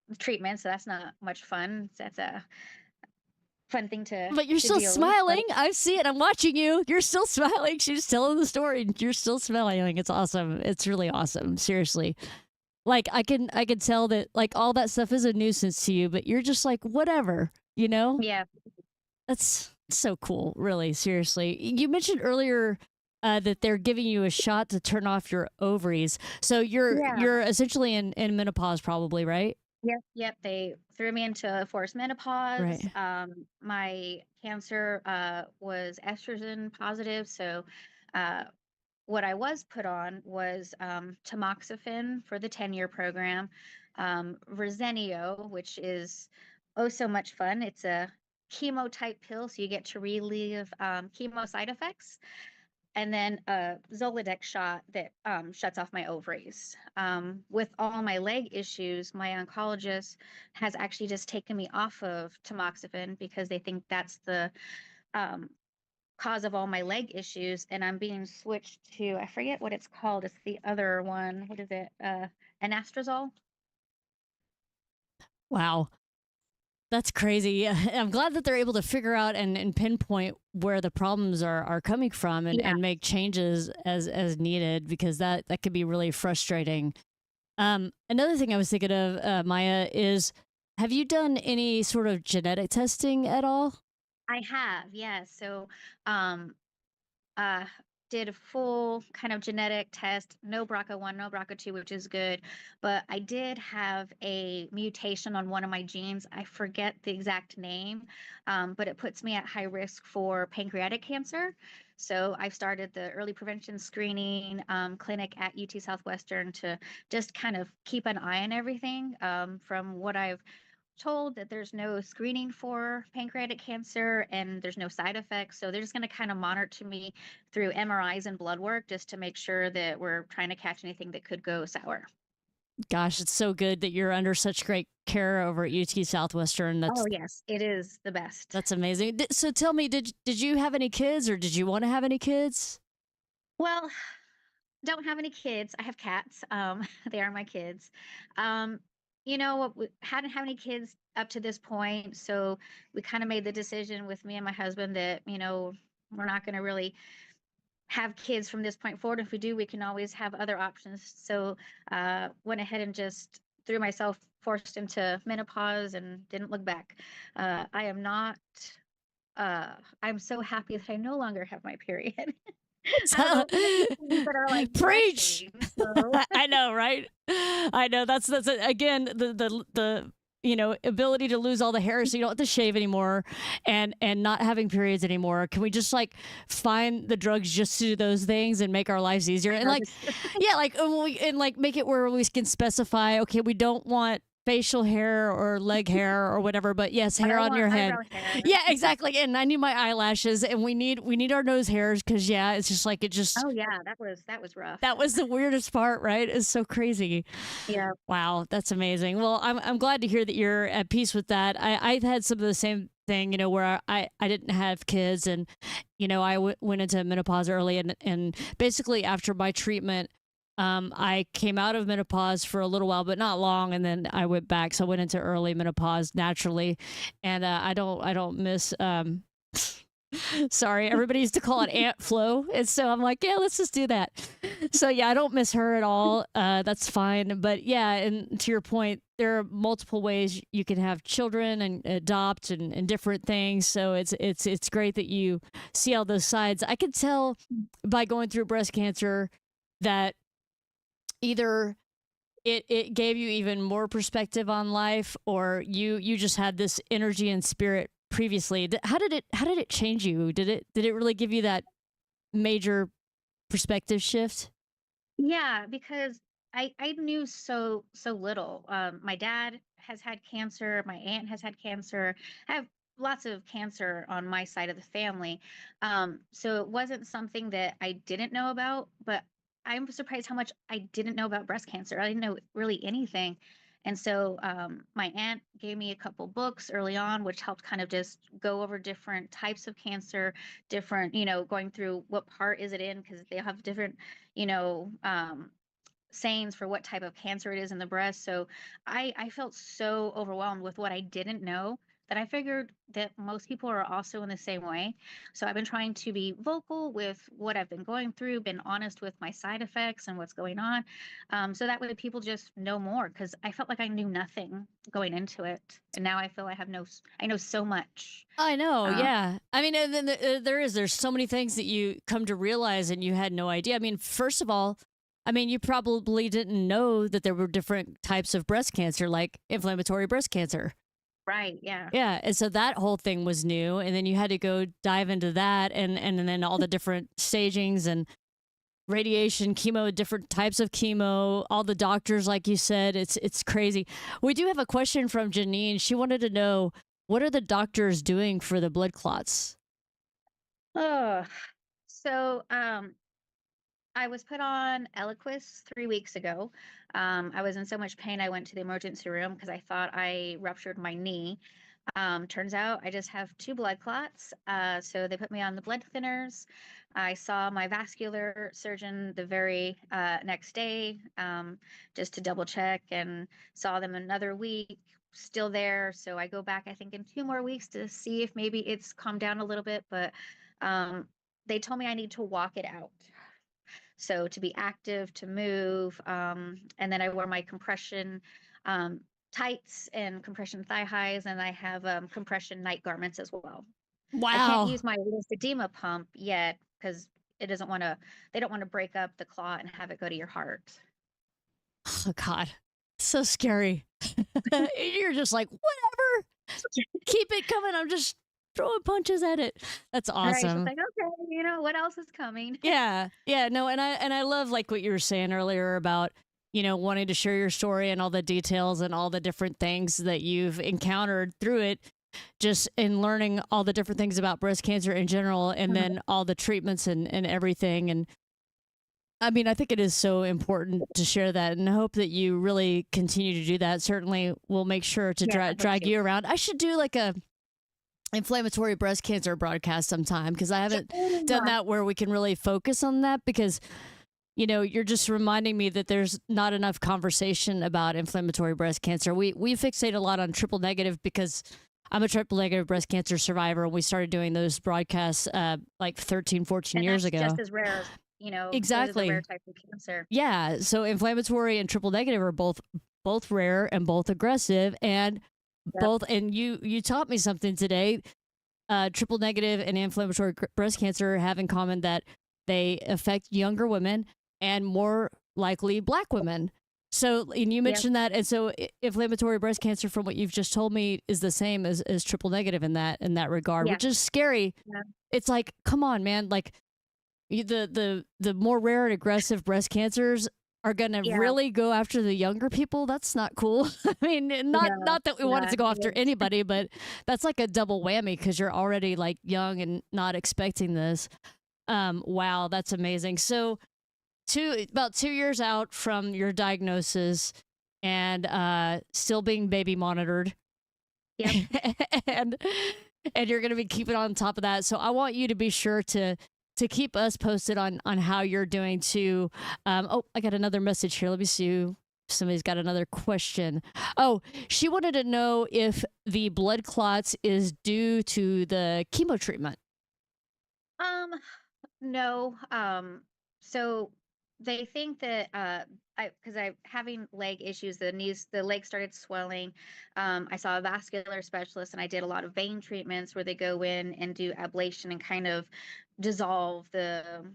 the treatment, so that's not much fun. That's a fun thing to But you're still deal with. smiling. I see it. I'm watching you. You're still smiling. She's telling the story. And you're still smiling. It's awesome. It's really awesome. Seriously. Like I can tell that like all that stuff is a nuisance to you, but you're just like whatever. Yeah. That's so cool, really, seriously. You mentioned earlier that they're giving you a shot to turn off your ovaries. So Yeah. you're essentially in menopause probably, right? Yep, yep. They threw me into forced menopause. Right. My cancer was estrogen positive, so uh, what I was put on was tamoxifen for the 10-year program, Verzenio, which is oh so much fun. It's a chemo type pill, so you get to relieve chemo side effects, and then a Zoladex shot that shuts off my ovaries. With all my leg issues, my oncologist has actually just taken me off of tamoxifen because they think that's the um, cause of all my leg issues, and I'm being switched to, I forget what it's called. It's the other one. What is it? Anastrozole. Wow. That's crazy. I'm glad that they're able to figure out and pinpoint where the problems are coming from Yeah, and make changes as needed because that could be really frustrating. Another thing I was thinking of, Maya, is have you done any sort of genetic testing at all? I have. Yeah. So, um, uh, did a full kind of genetic test, no BRCA1, no BRCA2, which is good. But I did have a mutation on one of my genes. I forget the exact name, but it puts me at high risk for pancreatic cancer. So I've started the early prevention screening clinic at UT Southwestern to just kind of keep an eye on everything. From what I've told, that there's no screening for pancreatic cancer and there's no side effects. So they're just going to kind of monitor me through MRIs and blood work just to make sure that we're trying to catch anything that could go sour. Gosh, it's so good that you're under such great care over at UT Southwestern. Oh, yes, it is the best. That's amazing. So tell me, did you have any kids or did you want to have any kids? Well, don't have any kids. I have cats. They are my kids. Um, we hadn't had any kids up to this point, so we kind of made the decision with me and my husband that, we're not going to really have kids from this point forward. If we do, we can always have other options. So went ahead and just threw myself forced into menopause and didn't look back. I am not. I'm so happy that I no longer have my period. Out of all the things that are like Preach. blessings. So I know, right? I know that's again the ability to lose all the hair so you don't have to shave anymore and not having periods anymore. Can we just like find the drugs just to do those things and make our lives easier I and know like this. yeah, like and like make it where we can specify, okay, we don't want facial hair or leg hair or whatever, but yes, But hair I on want your head. eyebrow hair. Yeah, exactly. And I need my eyelashes and we need our nose hairs because yeah, it's just like it just Oh yeah, that was rough. that was the weirdest part, right? It's so crazy. Yeah. Wow, that's amazing. Well, I'm glad to hear that you're at peace with that. I've had some of the same thing, where I didn't have kids and I went into menopause early and basically after my treatment I came out of menopause for a little while, but not long, and then I went back. So I went into early menopause naturally, and I don't miss. Sorry, everybody used to call it Aunt Flo, and so I'm like, yeah, let's just do that. So yeah, I don't miss her at all. That's fine. But yeah, and to your point, there are multiple ways you can have children and adopt and different things. So it's great that you see all those sides. I can tell by going through breast cancer that either it gave you even more perspective on life or you just had this energy and spirit previously. How did it change you? Did it really give you that major perspective shift? Yeah, because I knew so little. My dad has had cancer. My aunt has had cancer. I have lots of cancer on my side of the family. So it wasn't something that I didn't know about, but I'm surprised how much I didn't know about breast cancer. I didn't know really anything. And so my aunt gave me a couple books early on, which helped kind of just go over different types of cancer, different, going through what part is it in, because they have different you know, sayings for what type of cancer it is in the breast. So I felt so overwhelmed with what I didn't know that I figured that most people are also in the same way. So I've been trying to be vocal with what I've been going through, been honest with my side effects and what's going on. So that way people just know more, because I felt like I knew nothing going into it. And now I feel I know so much. I know, Um, yeah. I mean, and then there's so many things that you come to realize and you had no idea. I mean, first of all, I mean, you probably didn't know that there were different types of breast cancer, like inflammatory breast cancer. right. Yeah. Yeah, and so that whole thing was new, and then you had to go dive into that, and then all the different stagings and radiation, chemo, different types of chemo, all the doctors, like you said, it's crazy. We do have a question from Janine. She wanted to know, what are the doctors doing for the blood clots? Oh, so I was put on Eliquis 3 weeks ago. I was in so much pain, I went to the emergency room because I thought I ruptured my knee. Turns out I just have two blood clots. So they put me on the blood thinners. I saw my vascular surgeon the very next day, just to double check, and saw them another week, still there. So I go back, I think, in 2 more weeks to see if maybe it's calmed down a little bit. But um, they told me I need to walk it out. So to be active, to move, and then I wear my compression um, tights and compression thigh highs, and I have compression night garments as well. I can't Wow. use my lymphedema pump yet because it doesn't want to. They don't want to break up the clot and have it go to your heart. Oh God, so scary. You're just like, whatever, keep it coming. I'm just throwing punches at it. That's Right? It's just awesome. like, okay, what else is coming? Yeah, yeah, no, and I love like what you were saying earlier about wanting to share your story and all the details and all the different things that you've encountered through it, just in learning all the different things about breast cancer in general, and Mhm. then all the treatments and everything. And I mean, I think it is so important to share that, and I hope that you really continue to do that. Certainly, we'll make sure to Yeah, I hope drag to. you around. I should do like a inflammatory breast cancer broadcast sometime, because I haven't done Yeah. that where we can really focus on that, because you're just reminding me that there's not enough conversation about inflammatory breast cancer. We fixate a lot on triple negative because I'm a triple negative breast cancer survivor, and we started doing those broadcasts like 13, 14 And years that's just ago. as rare as, those are the rare Exactly. types of cancer. Yeah, so inflammatory and triple negative are both rare and both aggressive, and Yep. both, and you taught me something today. Triple negative and inflammatory breast cancer have in common that they affect younger women and more likely black women. So, and you Yep. mentioned that, and so inflammatory breast cancer, from what you've just told me, is the same as triple negative in that regard, Yeah. which is scary. Yeah. It's like, come on, man, like the more rare and aggressive breast cancers are going to Yeah. really go after the younger people. That's not cool. I mean, No. not that we wanted Yeah. to go It after is. anybody, but that's like a double whammy because you're already like young and not expecting this. Wow, that's amazing. So about 2 years out from your diagnosis, and still being baby monitored. Yep. and you're going to be keeping on top of that. So I want you to be sure to keep us posted on how you're doing too. Oh, I got another message here. Let me see. Somebody's got another question. Oh, she wanted to know if the blood clots is due to the chemo treatment. Um, no. So they think that because I'm having leg issues, the leg started swelling. I saw a vascular specialist, and I did a lot of vein treatments where they go in and do ablation and kind of dissolve the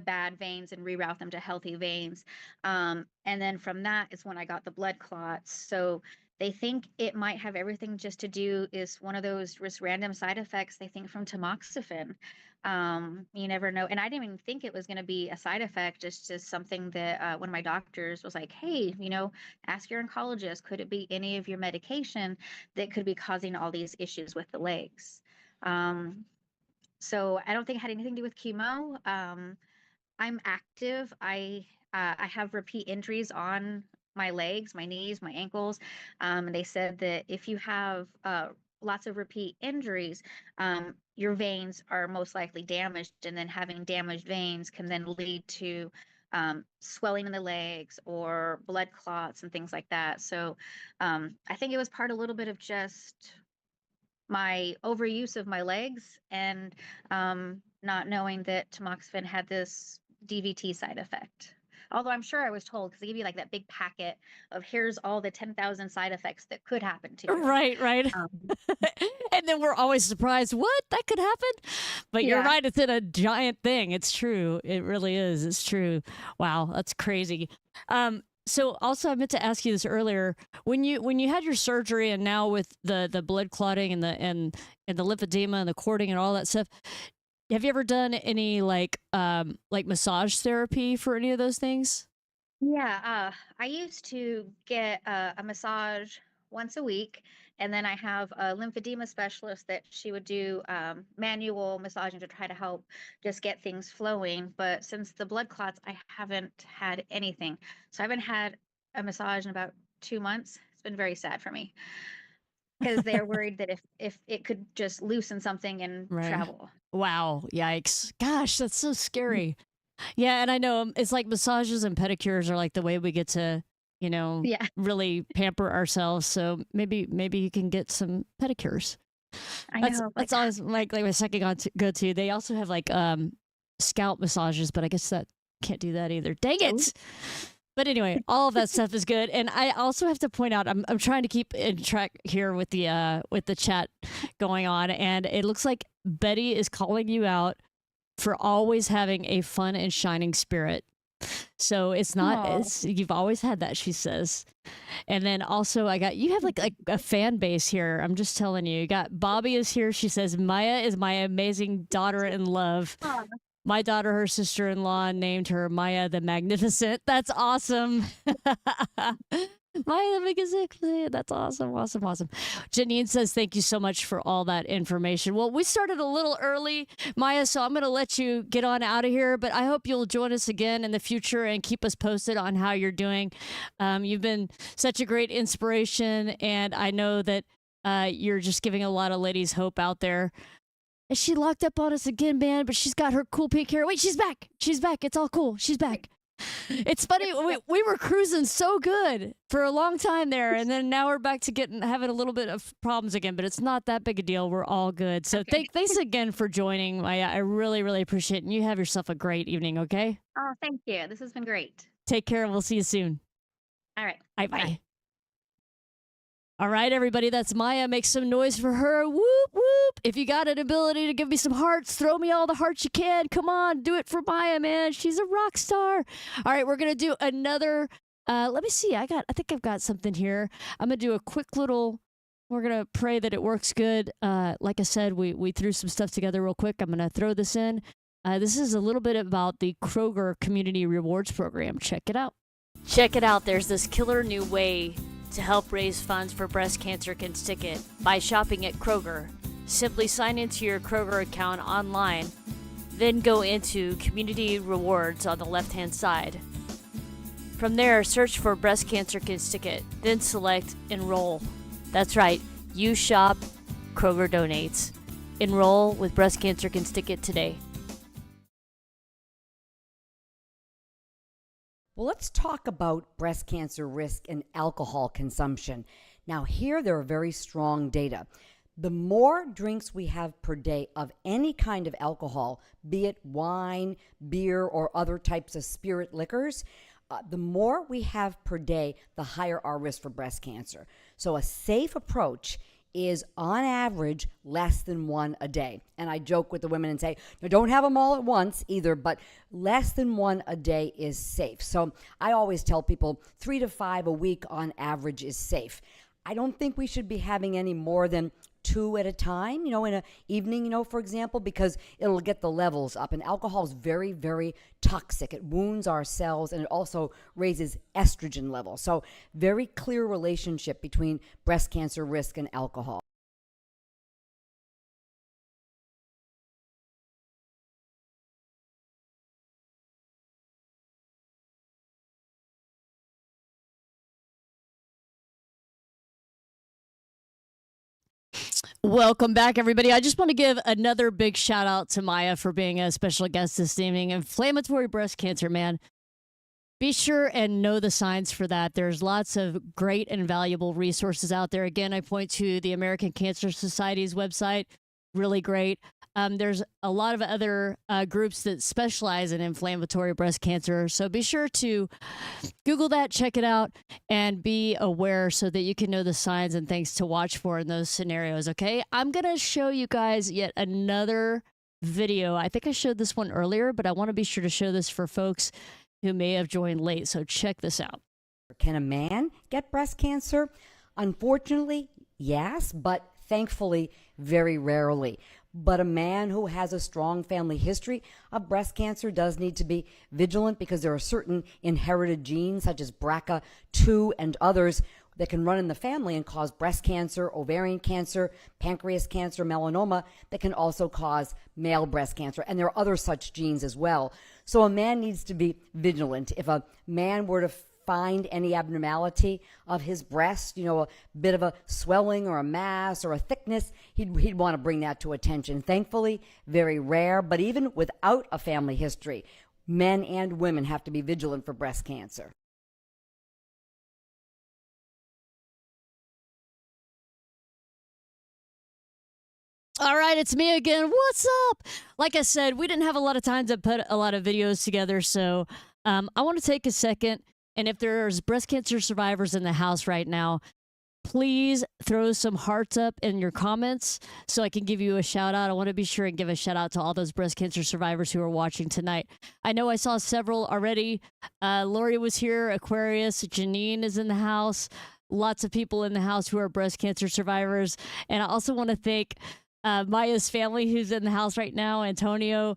bad veins and reroute them to healthy veins. And then from that is when I got the blood clots. So they think it might have everything just to do is one of those just random side effects they think from tamoxifen. You never know. And I didn't even think it was going to be a side effect. It's just something that one of my doctors was like, hey, ask your oncologist, could it be any of your medication that could be causing all these issues with the legs? Um, so I don't think it had anything to do with chemo. I'm active. I have repeat injuries on my legs, my knees, my ankles. And they said that if you have lots of repeat injuries, your veins are most likely damaged, and then having damaged veins can then lead to swelling in the legs or blood clots and things like that. So I think it was part a little bit of just my overuse of my legs and not knowing that tamoxifen had this DVT side effect. Although I'm sure I was told, because they give you like that big packet of here's all the 10,000 side effects that could happen to you. Right, right. Um, And then we're always surprised, what? That could happen? But you're yeah. right, it's in a giant thing. It's true. It really is. It's true. Wow, that's crazy. So also I meant to ask you this earlier. When you had your surgery and now with the blood clotting and the lymphedema and the cording and all that stuff, have you ever done any like massage therapy for any of those things? Yeah, I used to get a massage once a week, and then I have a lymphedema specialist that she would do manual massaging to try to help just get things flowing. But since the blood clots, I haven't had anything. So I haven't had a massage in about 2 months. It's been very sad for me because they're worried that if it could just loosen something and Right. travel. Wow. Yikes. Gosh, that's so scary. Yeah, and I know it's like massages and pedicures are like the way we get to, Yeah, really pamper ourselves. So maybe you can get some pedicures. I That's know. that's Like, always like my second go to. They also have like scalp massages, but I guess that can't do that either. Dang oh, it. But anyway, all of that stuff is good. And I also have to point out I'm trying to keep in track here with the chat going on, and it looks like Betty is calling you out for always having a fun and shining spirit. So it's not oh, it's you've always had that, she says. And then also I got you have like a fan base here. I'm just telling you. You got Bobby is here. She says Maya is my amazing daughter in love. My daughter, her sister-in-law, named her Maya the Magnificent. That's awesome. Maya the Magnificent. That's awesome, awesome, awesome. Janine says, thank you so much for all that information. Well, we started a little early, Maya, so I'm going to let you get on out of here, but I hope you'll join us again in the future and keep us posted on how you're doing. You've been such a great inspiration, and I know that you're just giving a lot of ladies hope out there. And she locked up on us again, man, but she's got her cool pink hair. Wait, she's back. She's back. It's all cool. She's back. It's funny. We were cruising so good for a long time there, and then now we're back to having a little bit of problems again, but it's not that big a deal. We're all good. So okay. thanks again for joining. I really, really appreciate it. And you have yourself a great evening, okay? Oh, thank you. This has been great. Take care, and we'll see you soon. All right. Bye Bye. bye. All right, everybody, that's Maya. Make some noise for her. Whoop, whoop. If you got an ability to give me some hearts, throw me all the hearts you can. Come on, do it for Maya, man. She's a rock star. All right, we're going to do another. Let me see. I think I've got something here. I'm going to do a quick little. We're going to pray that it works good. Like I said, we threw some stuff together real quick. I'm going to throw this in. This is a little bit about the Kroger Community Rewards Program. Check it out. Check it out. There's this killer new way to help raise funds for breast cancer can stick it by shopping at Kroger. Simply sign into your Kroger account online, then go into Community Rewards on the left-hand side. From there, search for Breast Cancer Can Stick It, then select Enroll. That's right, you shop, Kroger donates. Enroll with Breast Cancer Can Stick It today. Well, let's talk about breast cancer risk and alcohol consumption. Now, here there are very strong data. The more drinks we have per day of any kind of alcohol, be it wine, beer, or other types of spirit liquors, the more we have per day, the higher our risk for breast cancer. So a safe approach is on average less than one a day. And I joke with the women and say, no, don't have them all at once either, but less than one a day is safe. So I always tell people 3 to 5 a week on average is safe. I don't think we should be having any more than 2 at a time, in an evening, for example, because it'll get the levels up. And alcohol is very, very toxic. It wounds our cells and it also raises estrogen levels. So very clear relationship between breast cancer risk and alcohol. Welcome back, everybody. I just want to give another big shout out to Maya for being a special guest this evening. Inflammatory breast cancer, man. be sure and know the signs for that. There's lots of great and valuable resources out there. Again, I point to the American Cancer Society's website, really great. There's a lot of other groups that specialize in inflammatory breast cancer. So be sure to Google that, check it out, and be aware so that you can know the signs and things to watch for in those scenarios, okay? I'm going to show you guys yet another video. I think I showed this one earlier, but I want to be sure to show this for folks who may have joined late. So check this out. Can a man get breast cancer? Unfortunately, yes, but thankfully, very rarely. But a man who has a strong family history of breast cancer does need to be vigilant because there are certain inherited genes such as BRCA2 and others that can run in the family and cause breast cancer, ovarian cancer, pancreas cancer, melanoma that can also cause male breast cancer. And there are other such genes as well. So a man needs to be vigilant. If a man were to find any abnormality of his breast, a bit of a swelling or a mass or a thickness, he'd want to bring that to attention. Thankfully, very rare, but even without a family history, men and women have to be vigilant for breast cancer. All right, it's me again. What's up? Like I said, we didn't have a lot of time to put a lot of videos together, so I want to take a second. And if there's breast cancer survivors in the house right now, please throw some hearts up in your comments so I can give you a shout out. I want to be sure and give a shout out to all those breast cancer survivors who are watching tonight. I know I saw several already. Lori was here, Aquarius, Janine is in the house. Lots of people in the house who are breast cancer survivors. And I also want to thank Maya's family who's in the house right now. Antonio,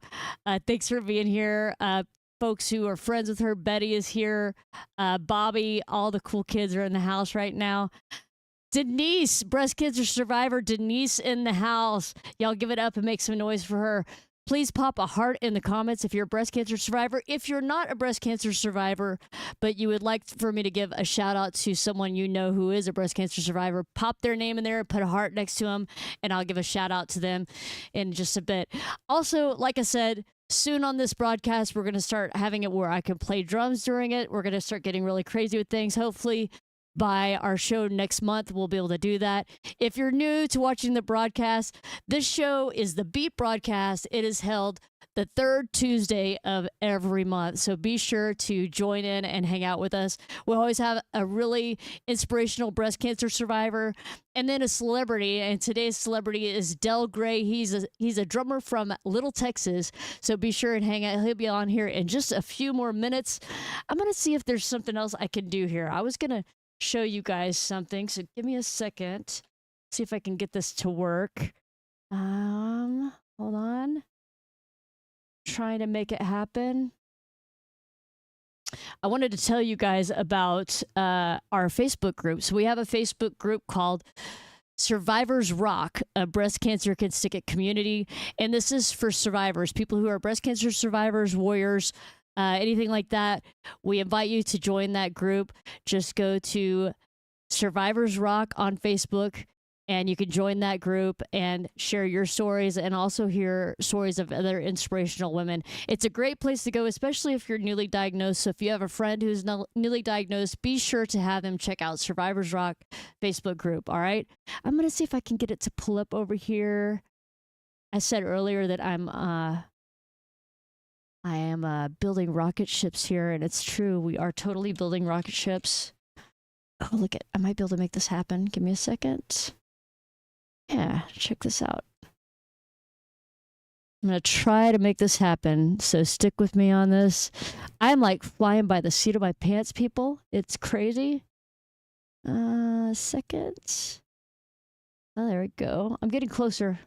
thanks for being here. Folks who are friends with her. Betty is here. Bobby, all the cool kids are in the house right now. Denise, breast cancer survivor, Denise in the house. Y'all give it up and make some noise for her. Please pop a heart in the comments if you're a breast cancer survivor. If you're not a breast cancer survivor, but you would like for me to give a shout out to someone you know who is a breast cancer survivor, pop their name in there, put a heart next to them, and I'll give a shout out to them in just a bit. Also, like I said, soon on this broadcast, we're going to start having it where I can play drums during it. We're going to start getting really crazy with things. Hopefully, by our show next month, we'll be able to do that. If you're new to watching the broadcast, this show is the Beat broadcast. It is held the third Tuesday of every month. So be sure to join in and hang out with us. We always have a really inspirational breast cancer survivor and then a celebrity. And today's celebrity is Del Gray. He's a drummer from Little, Texas. So be sure and hang out. He'll be on here in just a few more minutes. I'm going to see if there's something else I can do here. I was going to show you guys something. So give me a second. See if I can get this to work. Hold on. Trying to make it happen. I wanted to tell you guys about our Facebook group. So we have a Facebook group called Survivors Rock, a breast cancer can stick it community. And this is for survivors, people who are breast cancer survivors, warriors, anything like that. We invite you to join that group. Just go to Survivors Rock on Facebook, and you can join that group and share your stories and also hear stories of other inspirational women. It's a great place to go, especially if you're newly diagnosed. So if you have a friend who's newly diagnosed, be sure to have them check out Survivors Rock Facebook group. All right. I'm going to see if I can get it to pull up over here. I said earlier that I am building rocket ships here, and it's true. We are totally building rocket ships. Oh, look at, I might be able to make this happen. Give me a second. Yeah, check this out. I'm going to try to make this happen, so stick with me on this. I'm like flying by the seat of my pants, people. It's crazy. Second. Oh, there we go. I'm getting closer.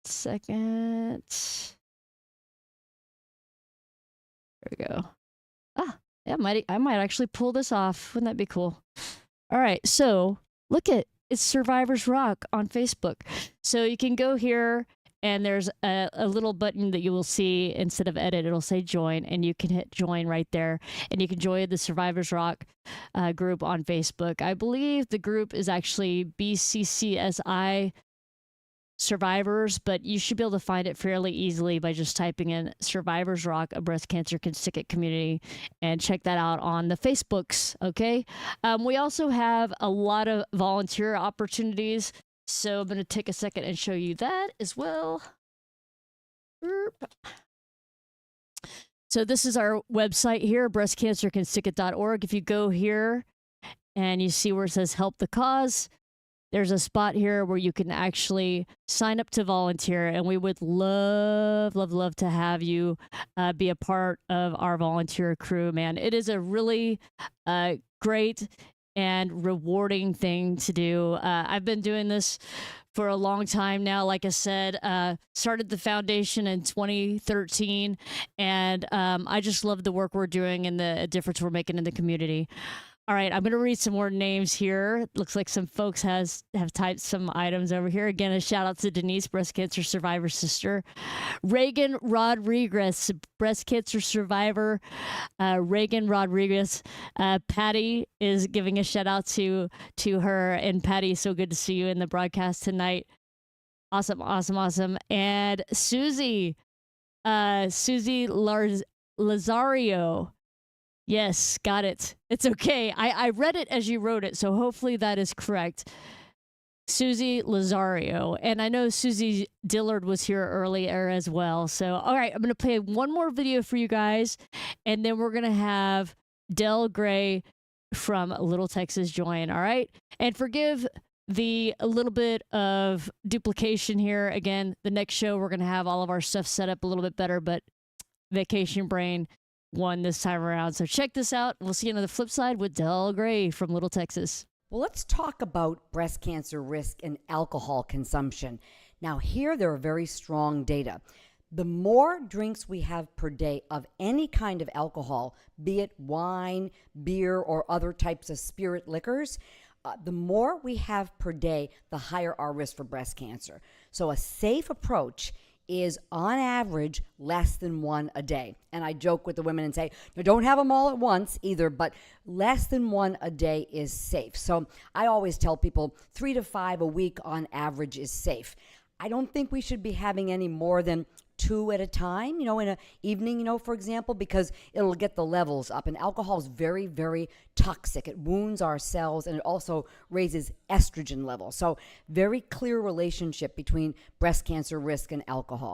Second. There we go. Ah, yeah, I might actually pull this off. Wouldn't that be cool? All right, so look at it's Survivors Rock on Facebook. So you can go here, and there's a little button that you will see instead of edit. It'll say join, and you can hit join right there, and you can join the Survivors Rock group on Facebook. I believe the group is actually BCCSI survivors, but you should be able to find it fairly easily by just typing in Survivors Rock, a breast cancer can stick it community, and check that out on the Facebooks. Okay. We also have a lot of volunteer opportunities. So I'm going to take a second and show you that as well. So this is our website here, breastcancercanstickit.org. If you go here and you see where it says help the cause, there's a spot here where you can actually sign up to volunteer, and we would love, love, love to have you be a part of our volunteer crew, man. It is a really great and rewarding thing to do. I've been doing this for a long time now. Like I said, started the foundation in 2013, and I just love the work we're doing and the difference we're making in the community. All right, I'm going to read some more names here. Looks like some folks have typed some items over here. Again, a shout out to Denise, breast cancer survivor sister. Reagan Rodriguez, breast cancer survivor. Reagan Rodriguez. Patty is giving a shout out to her. And Patty, so good to see you in the broadcast tonight. Awesome, awesome, awesome. And Susie Lazario. Yes, got it. It's okay. I read it as you wrote it, so hopefully that is correct. Susie Lazario. And I know Susie Dillard was here earlier as well. So, all right, I'm going to play one more video for you guys, and then we're going to have Del Gray from Little Texas join, all right? And forgive a little bit of duplication here. Again, the next show, we're going to have all of our stuff set up a little bit better, but vacation brain won this time around. So check this out. We'll see you on the flip side with Del Gray from Little Texas. Well, let's talk about breast cancer risk and alcohol consumption. Now, here there are very strong data. The more drinks we have per day of any kind of alcohol, be it wine, beer, or other types of spirit liquors, the more we have per day, the higher our risk for breast cancer. So a safe approach is on average less than one a day. And I joke with the women and say, no, don't have them all at once either, but less than one a day is safe. So I always tell people 3 to 5 a week on average is safe. I don't think we should be having any more than 2 at a time, in an evening, for example, because it'll get the levels up. And alcohol is very, very toxic. It wounds our cells, and it also raises estrogen levels. So very clear relationship between breast cancer risk and alcohol.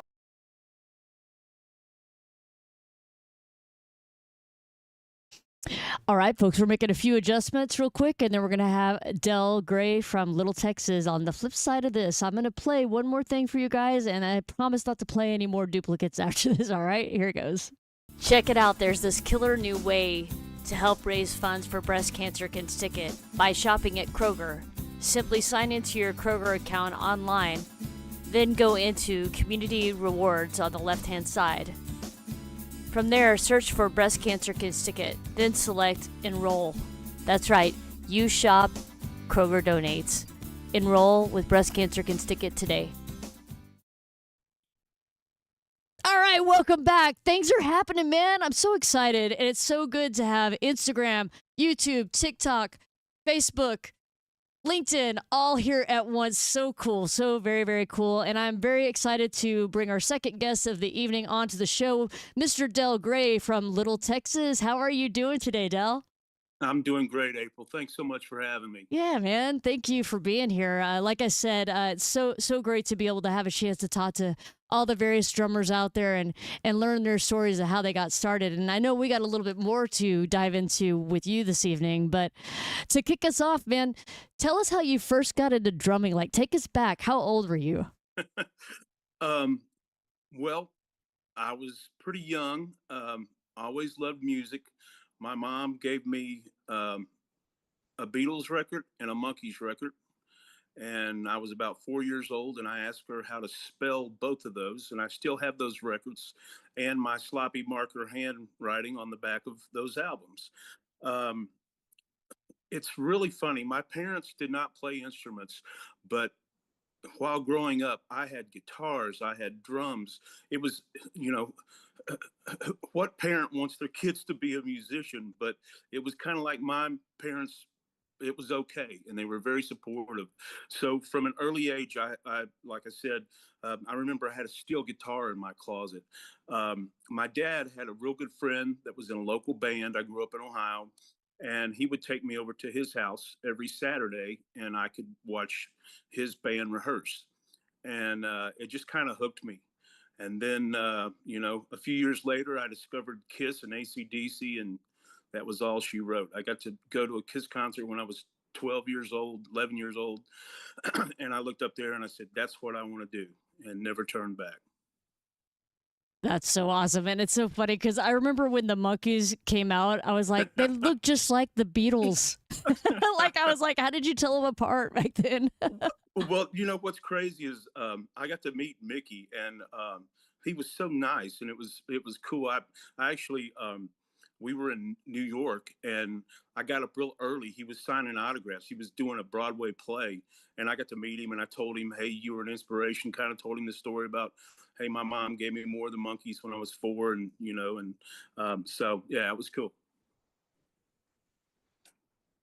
All right, folks, we're making a few adjustments real quick, and then we're going to have Del Gray from Little Texas on the flip side of this. I'm going to play one more thing for you guys, and I promise not to play any more duplicates after this, all right? Here it goes. Check it out. There's this killer new way to help raise funds for Breast Cancer Can Stick It by shopping at Kroger. Simply sign into your Kroger account online, then go into Community Rewards on the left-hand side. From there, search for Breast Cancer Can Stick It, then select Enroll. That's right, you shop, Kroger donates. Enroll with Breast Cancer Can Stick It today. All right, welcome back. Things are happening, man. I'm so excited, and it's so good to have Instagram, YouTube, TikTok, Facebook, LinkedIn, all here at once. So cool. So very, very cool. And I'm very excited to bring our second guest of the evening onto the show, Mr. Del Gray from Little Texas. How are you doing today, Del? I'm doing great, April. Thanks so much for having me. Yeah, man. Thank you for being here. Like I said, it's so great to be able to have a chance to talk to all the various drummers out there and learn their stories of how they got started. And I know we got a little bit more to dive into with you this evening, but to kick us off, man, tell us how you first got into drumming. Like, take us back. How old were you? Well, I was pretty young. Always loved music. My mom gave me a Beatles record and a Monkees record. And I was about 4 years old, and I asked her how to spell both of those. And I still have those records and my sloppy marker handwriting on the back of those albums. Um, it's really funny. My parents did not play instruments, but while growing up, I had guitars, I had drums. It was, you know, what parent wants their kids to be a musician? But it was kind of like my parents it was okay, and they were very supportive. So from an early age, I like I said, I remember I had a steel guitar in my closet. My dad had a real good friend that was in a local band. I grew up in Ohio, and he would take me over to his house every Saturday, and I could watch his band rehearse, and it just kind of hooked me. And then, a few years later, I discovered Kiss and AC/DC, and that was all she wrote. I got to go to a Kiss concert when I was 12 years old, 11 years old. And I looked up there and I said, that's what I want to do, and never turned back. That's so awesome. And it's so funny because I remember when the Monkees came out, I was like, they look just like the Beatles. Like, I was like, how did you tell them apart back then? Well, what's crazy is I got to meet Mickey, and he was so nice, and it was cool. I actually we were in New York, and I got up real early. He was signing autographs. He was doing a Broadway play, and I got to meet him. And I told him, "Hey, you were an inspiration." Kind of told him the story about, "Hey, my mom gave me more of the Monkees when I was 4," and so yeah, it was cool.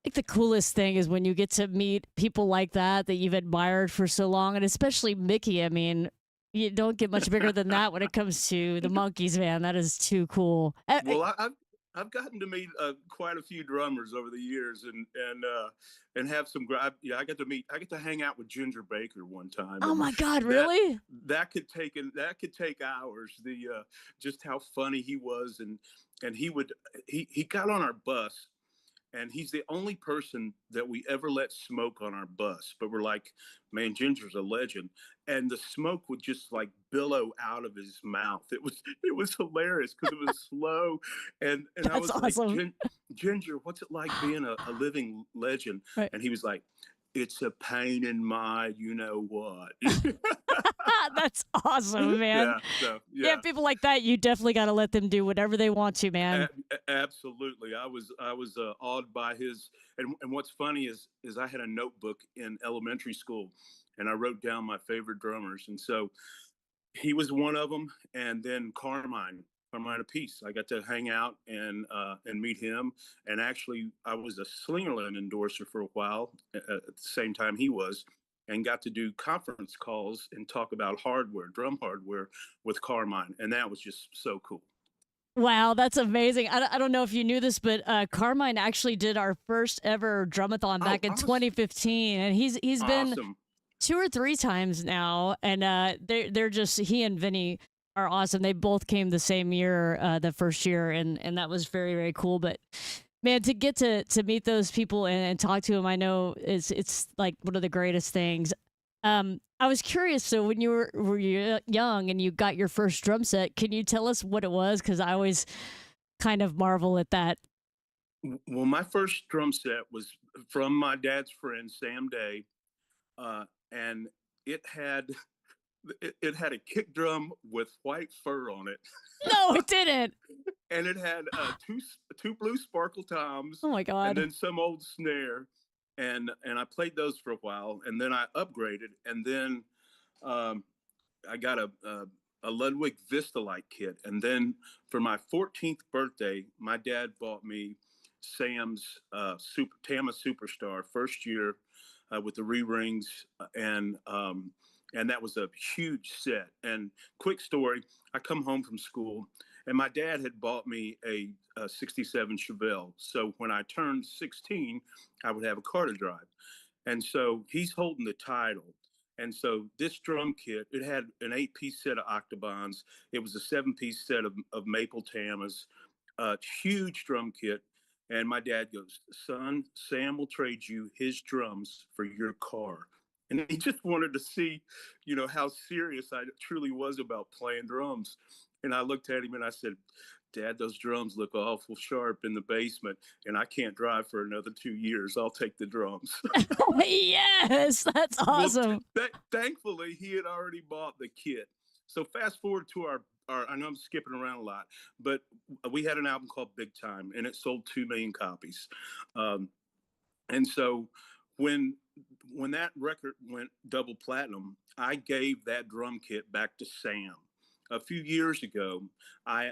Think the coolest thing is when you get to meet people like that that you've admired for so long, and especially Mickey. I mean, you don't get much bigger than that when it comes to the Monkees, man. That is too cool. Well, I've gotten to meet quite a few drummers over the years, and have some. Yeah, I got to hang out with Ginger Baker one time, Oh and my God, that really? that could take hours. The just how funny he was, and he got on our bus, and he's the only person that we ever let smoke on our bus. But we're like, man, Ginger's a legend, and the smoke would just like billow out of his mouth. It was hilarious because it was slow, and I That's was like, awesome. Ginger, what's it like being a living legend? Right. And he was like, it's a pain in my, you know what? That's awesome, man. Yeah. So Yeah, yeah. people like that, you definitely got to let them do whatever they want to, man. Absolutely, I was awed by his. And what's funny is I had a notebook in elementary school, and I wrote down my favorite drummers, and so he was one of them. And then Carmine Apiece. I got to hang out and meet him. And actually, I was a Slingerland endorser for a while at the same time he was, and got to do conference calls and talk about hardware, drum hardware, with Carmine, and that was just so cool. Wow, that's amazing. I don't know if you knew this, but Carmine actually did our first ever drumathon Oh, back in awesome! 2015, and he's been Awesome. 2 or 3 times now, and they're just he and Vinny are awesome. They both came the same year, the first year, and that was very very cool. But man, to get to meet those people and talk to them, I know it's like one of the greatest things. I was curious. So when were you young and you got your first drum set, can you tell us what it was? Because I always kind of marvel at that. Well, my first drum set was from my dad's friend Sam Day, and it had it had a kick drum with white fur on it, No, it didn't. and it had two blue sparkle toms, Oh my and god. then some old snare, and I played those for a while, and then I upgraded, and then um, I got a Ludwig Vistalite kit, and then for my 14th birthday, my dad bought me Sam's Tama Superstar first year, with the re rings, and that was a huge set. And quick story: I come home from school, and my dad had bought me a '67 Chevelle. So when I turned 16, I would have a car to drive. And so he's holding the title. And so this drum kit, it had an 8-piece set of octobans. It was a 7-piece set of maple tamas, a huge drum kit. And my dad goes, son, Sam will trade you his drums for your car. And he just wanted to see, how serious I truly was about playing drums. And I looked at him and I said, Dad, those drums look awful sharp in the basement, and I can't drive for another 2 years. I'll take the drums. Yes, that's Well, awesome. thankfully, he had already bought the kit. So fast forward to our, I know I'm skipping around a lot, but we had an album called Big Time, and it sold 2 million copies. Um, and so when when that record went double platinum, I gave that drum kit back to Sam. A few years ago,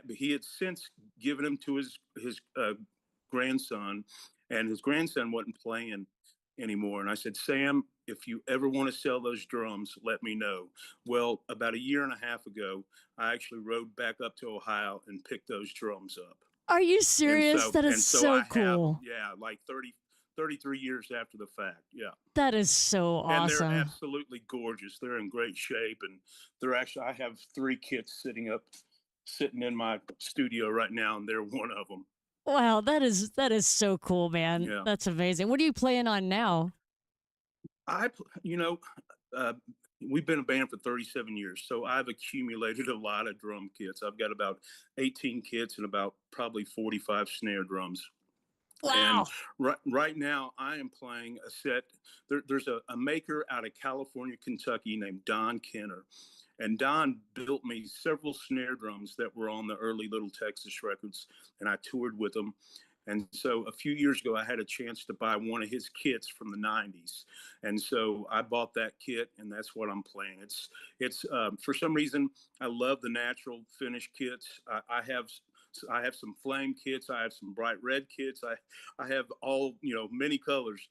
he had since given him to his grandson, and his grandson wasn't playing anymore. And I said, Sam, if you ever want to sell those drums, let me know. Well, about a year and a half ago, I actually rode back up to Ohio and picked those drums up. Are you serious? That is so I have them, cool. yeah, like 33 years after the fact. Yeah. That is so And they're awesome. absolutely gorgeous. They're in great shape. And they're actually, I have 3 kits sitting in my studio right now, and they're one of them. Wow, that is so cool, man. Yeah. That's amazing. What are you playing on now? You know, we've been a band for 37 years, so I've accumulated a lot of drum kits. I've got about 18 kits and about probably 45 snare drums. Wow. And right now, I am playing a set. There's a maker out of California, Kentucky named Don Kenner. And Don built me several snare drums that were on the early Little Texas records, and I toured with them. And so a few years ago, I had a chance to buy one of his kits from the 90s. And so I bought that kit, and that's what I'm playing. It's for some reason, I love the natural finish kits. I have some flame kits. I have some bright red kits. I have all, many colors.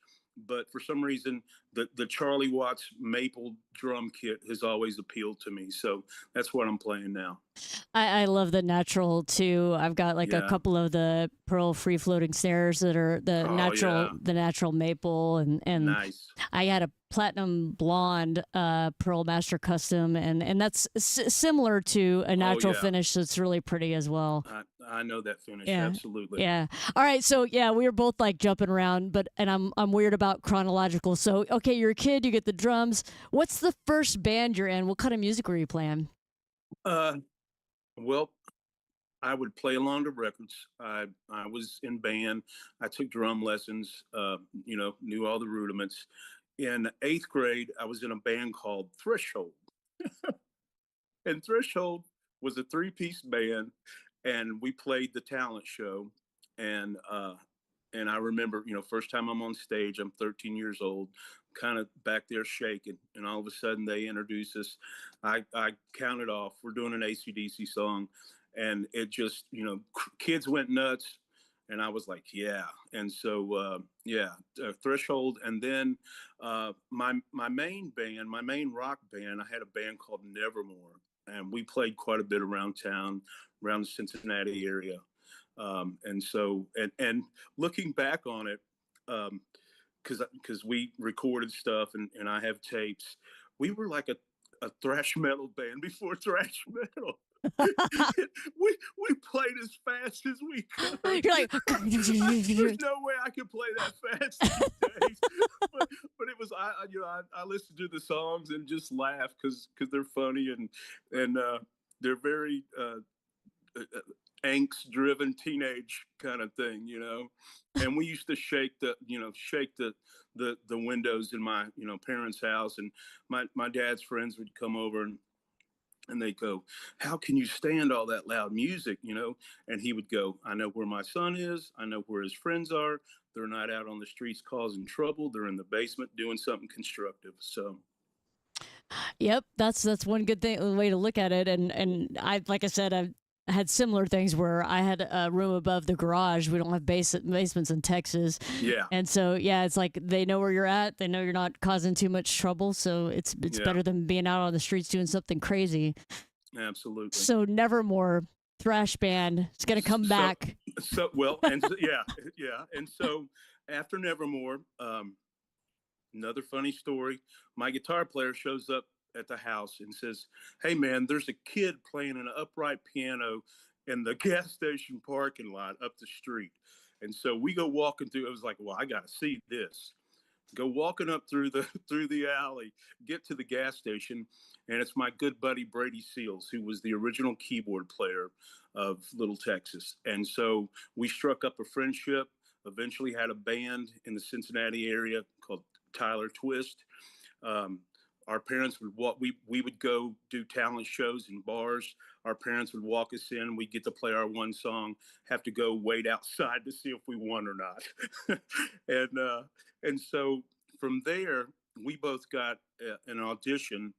But for some reason, the Charlie Watts maple drum kit has always appealed to me. So that's what I'm playing now. I love the natural too. I've got like a Yeah. couple of the pearl free floating snares that are the natural maple and Nice. I had a platinum blonde pearl master custom and that's similar to a natural finish that's really pretty as well. I know that finish. Yeah. Absolutely. Yeah. All right. So yeah, we were both like jumping around, and I'm weird about chronological. So okay, you're a kid, you get the drums. What's the first band you're in? What kind of music were you playing? Well, I would play along to records. I was in band. I took drum lessons. Knew all the rudiments. In 8th grade, I was in a band called Threshold, and Threshold was a 3-piece band, and we played the talent show. And I remember, first time I'm on stage, I'm 13 years old, kind of back there shaking, and all of a sudden they introduce us. I counted off. We're doing an AC/DC song, and it just, kids went nuts, and I was like, yeah. And so, Threshold, and then my main band, my main rock band, I had a band called Nevermore, and we played quite a bit around town, around the Cincinnati area. And so, and looking back on it, because we recorded stuff and I have tapes, we were like a thrash metal band before thrash metal. we played as fast as we could. You're like, there's no way I could play that fast these days. But it was I listen to the songs and just laugh because they're funny and they're very angst-driven teenage kind of thing, And we used to shake the windows in my parents' house, and my dad's friends would come over and they'd go, how can you stand all that loud music, And he would go, I know where my son is. I know where his friends are. They're not out on the streets causing trouble. They're in the basement doing something constructive. So. Yep, that's one good way to look at it. And I, like I said, I've had similar things where I had a room above the garage. We don't have basements in Texas. Yeah. And so, yeah, it's like they know where you're at. They know you're not causing too much trouble. So it's better than being out on the streets doing something crazy. Absolutely. So Nevermore, thrash band, it's going to come back. So, well, and yeah. And so after Nevermore, another funny story, my guitar player shows up at the house and says, hey man, there's a kid playing an upright piano in the gas station parking lot up the street. And so we go walking through. It was like, well, I got to see this. Go walking up through the alley, get to the gas station, and it's my good buddy Brady Seals, who was the original keyboard player of Little Texas. And so we struck up a friendship, eventually had a band in the Cincinnati area called Tyler Twist. Our parents would we would go do talent shows in bars. Our parents would walk us in. We'd get to play our one song, have to go wait outside to see if we won or not. And so from there, we both got an audition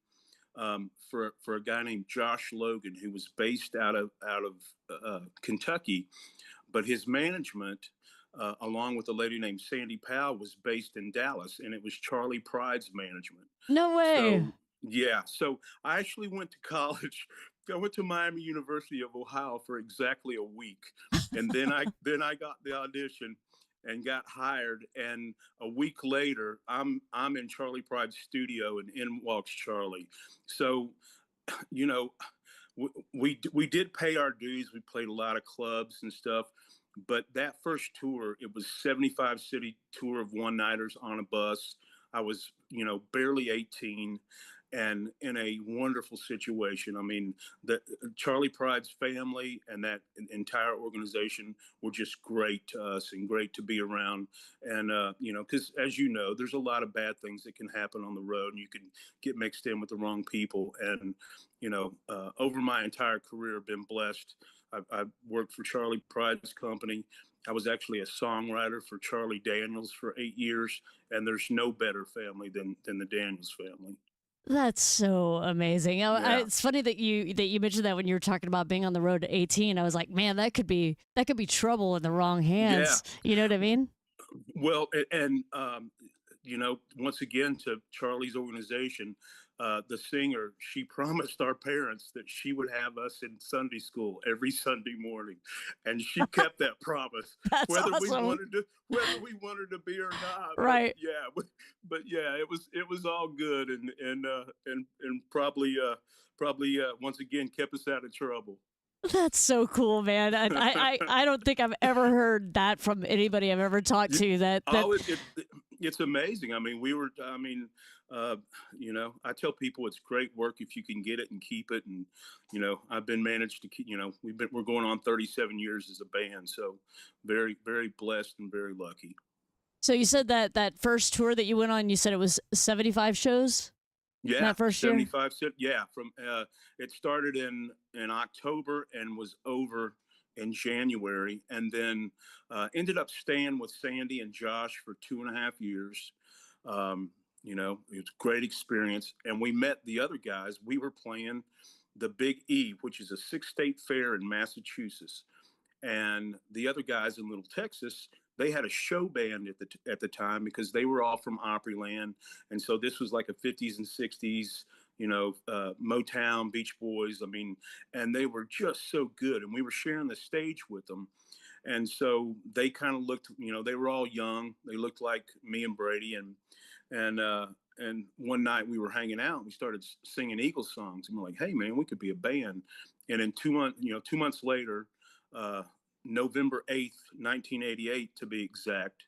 for a guy named Josh Logan, who was based out of Kentucky, but his management along with a lady named Sandy Powell, was based in Dallas, and it was Charlie Pride's management. No way. So yeah, so I actually went to college. I went to Miami University of Ohio for exactly a week, and then I got the audition and got hired. And a week later, I'm in Charlie Pride's studio, and in walks Charlie. So, you know, we did pay our dues. We played a lot of clubs and stuff, but that first tour, it was 75 city tour of one nighters on a bus. I was, barely 18, and in a wonderful situation. I mean, the Charlie Pride's family and that entire organization were just great to us and great to be around. And because as you know, there's a lot of bad things that can happen on the road, and you can get mixed in with the wrong people. And over my entire career, I've been blessed. I've worked for Charlie Pride's company. I was actually a songwriter for Charlie Daniels for 8 years, and there's no better family than the Daniels family. That's so amazing. Yeah, It's funny that you mentioned that when you were talking about being on the road at 18. I was like, man, that could be trouble in the wrong yeah. hands. You know what I mean? Well, once again, to Charlie's organization, the singer, she promised our parents that she would have us in Sunday school every Sunday morning, and she kept that promise, That's whether we awesome. wanted to be or not. But Right. yeah, it was all good, and probably once again kept us out of trouble. That's so cool, man. And I don't think I've ever heard that from anybody I've ever talked Y- to. That Oh, it's amazing. I mean, uh, I tell people it's great work if you can get it and keep it. And, I've been managed to keep, we're going on 37 years as a band. So very, very blessed and very lucky. So you said that first tour that you went on, you said it was 75 shows Yeah, that first year? 75 cent. Yeah, from it started in October and was over in January, and then ended up staying with Sandy and Josh for 2.5 years. It was a great experience, and we met the other guys. We were playing the Big E, which is a six-state fair in Massachusetts, and the other guys in Little Texas, they had a show band at the time because they were all from Opryland, and so this was like a 50s and 60s, Motown, Beach Boys. I mean, and they were just so good, and we were sharing the stage with them, and so they kind of looked, they were all young. They looked like me and Brady, and one night we were hanging out and we started singing Eagles songs, and we're like, hey man, we could be a band. And in 2 months, 2 months later, uh, November 8th, 1988 to be exact,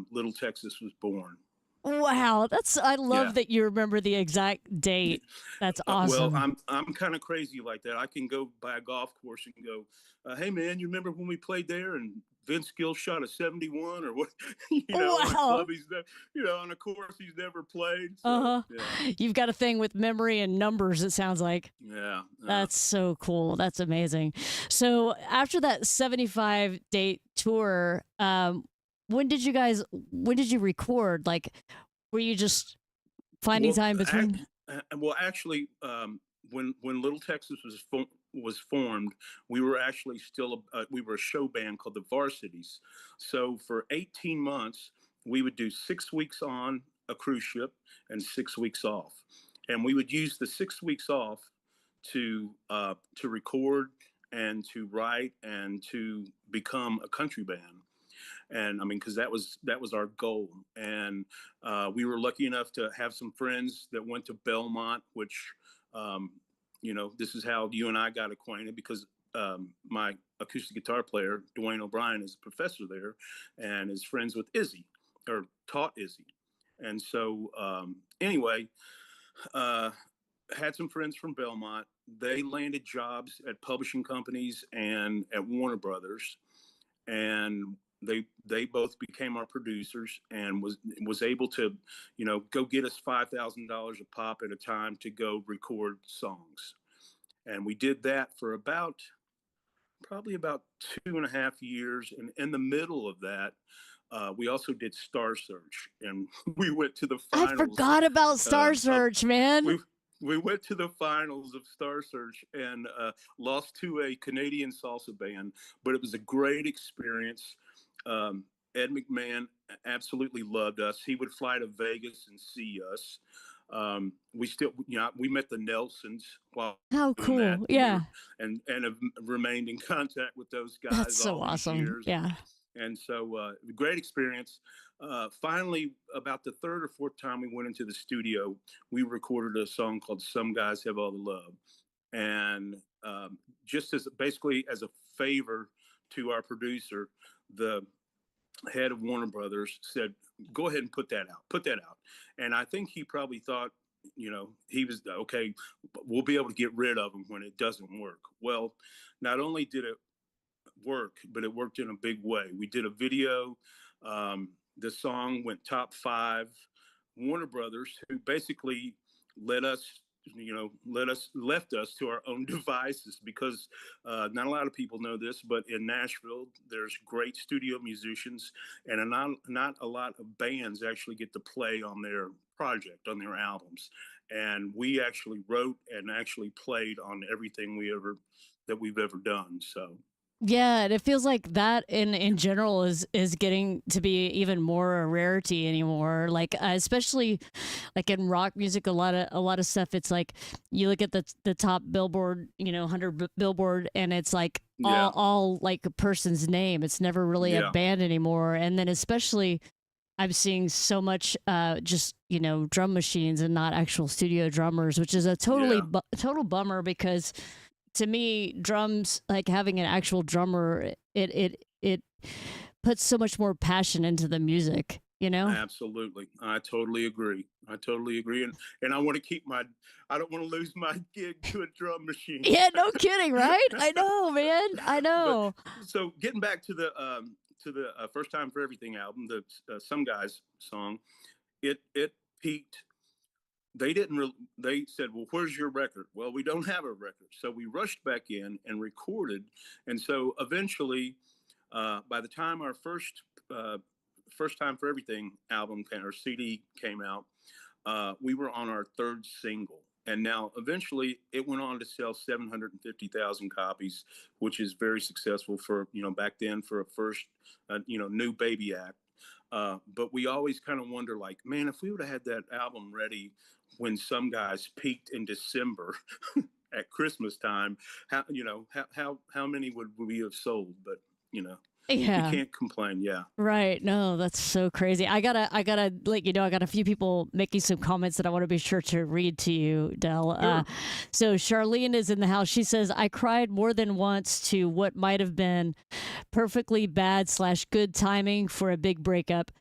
Little Texas was born. Wow, I Yeah. love that you remember the exact date. That's Well, awesome. I'm kind of crazy like that. I can go by a golf course and go, hey man, you remember when we played there and Vince Gill shot a 71 or what? On a Wow. club on a course he's never played. So Uh-huh. yeah, You've got a thing with memory and numbers, it sounds like. yeah. That's so cool. That's amazing. So after that 75 date tour, when did you record? Like, were you just finding Well, time between? actually, when Little Texas was formed, we were actually still we were a show band called the Varsities. So for 18 months, we would do 6 weeks on a cruise ship and 6 weeks off, and we would use the 6 weeks off to record and to write and to become a country band. And I mean, because that was our goal. And we were lucky enough to have some friends that went to Belmont, which um, this is how you and I got acquainted, because my acoustic guitar player Dwayne O'Brien is a professor there and is friends with Izzy, or taught Izzy. And so anyway, uh, had some friends from Belmont. They landed jobs at publishing companies and at Warner Brothers, and they both became our producers, and was able to go get us $5,000 a pop at a time to go record songs. And we did that for probably about 2.5 years, and in the middle of that, we also did Star Search, and we went to the I finals forgot about Star of Search, man. we we went to the finals of Star Search and lost to a Canadian salsa band, but it was a great experience. Ed McMahon absolutely loved us. He would fly to Vegas and see us. We still, we met the Nelsons while How doing that, cool. Yeah. and have remained in contact with those That's guys so all these awesome. years. Yeah. And so, great experience. Finally, about the third or fourth time we went into the studio, we recorded a song called "Some Guys Have All the Love," and just as basically as a favor to our producer, the head of Warner Brothers said, "Go ahead and put that out. Put that out." And I think he probably thought, he was okay. We'll be able to get rid of them when it doesn't work. Well, not only did it work, but it worked in a big way. We did a video. The song went top 5. Warner Brothers, who basically let us, left us to our own devices because not a lot of people know this, but in Nashville, there's great studio musicians, and not a lot of bands actually get to play on their project, on their albums. And we actually wrote and actually played on everything we've ever done. So Yeah, and it feels like that in general is getting to be even more a rarity anymore. Like especially like in rock music, a lot of stuff. It's like you look at the top Billboard, 100 Billboard, and it's like yeah, all like a person's name. It's never really a yeah, band anymore. And then especially I'm seeing so much just drum machines and not actual studio drummers, which is a yeah. total bummer because to me, drums, like having an actual drummer, it puts so much more passion into the music, you know? Absolutely. I totally agree. I totally agree. And I want to I don't want to lose my gig to a drum machine. Yeah, no kidding, right? I know, man. I But know. so getting back to the First Time for Everything album, the Some Guys song, it peaked. They said, well, where's your record? Well, we don't have a record. So we rushed back in and recorded. And so eventually, by the time our First Time for Everything album or CD came out, we were on our third single. And now eventually it went on to sell 750,000 copies, which is very successful for, back then for a first, new baby act. But we always kind of wonder, like, man, if we would have had that album ready when Some Guys peaked in December at Christmas time, how many would we have sold? But you Yeah. can't complain. Yeah. Right. No, that's so crazy. I gotta let I got a few people making some comments that I want to be sure to read to you, Del. Sure. So Charlene is in the house. She says, I cried more than once to what might have been perfectly bad / good timing for a big breakup.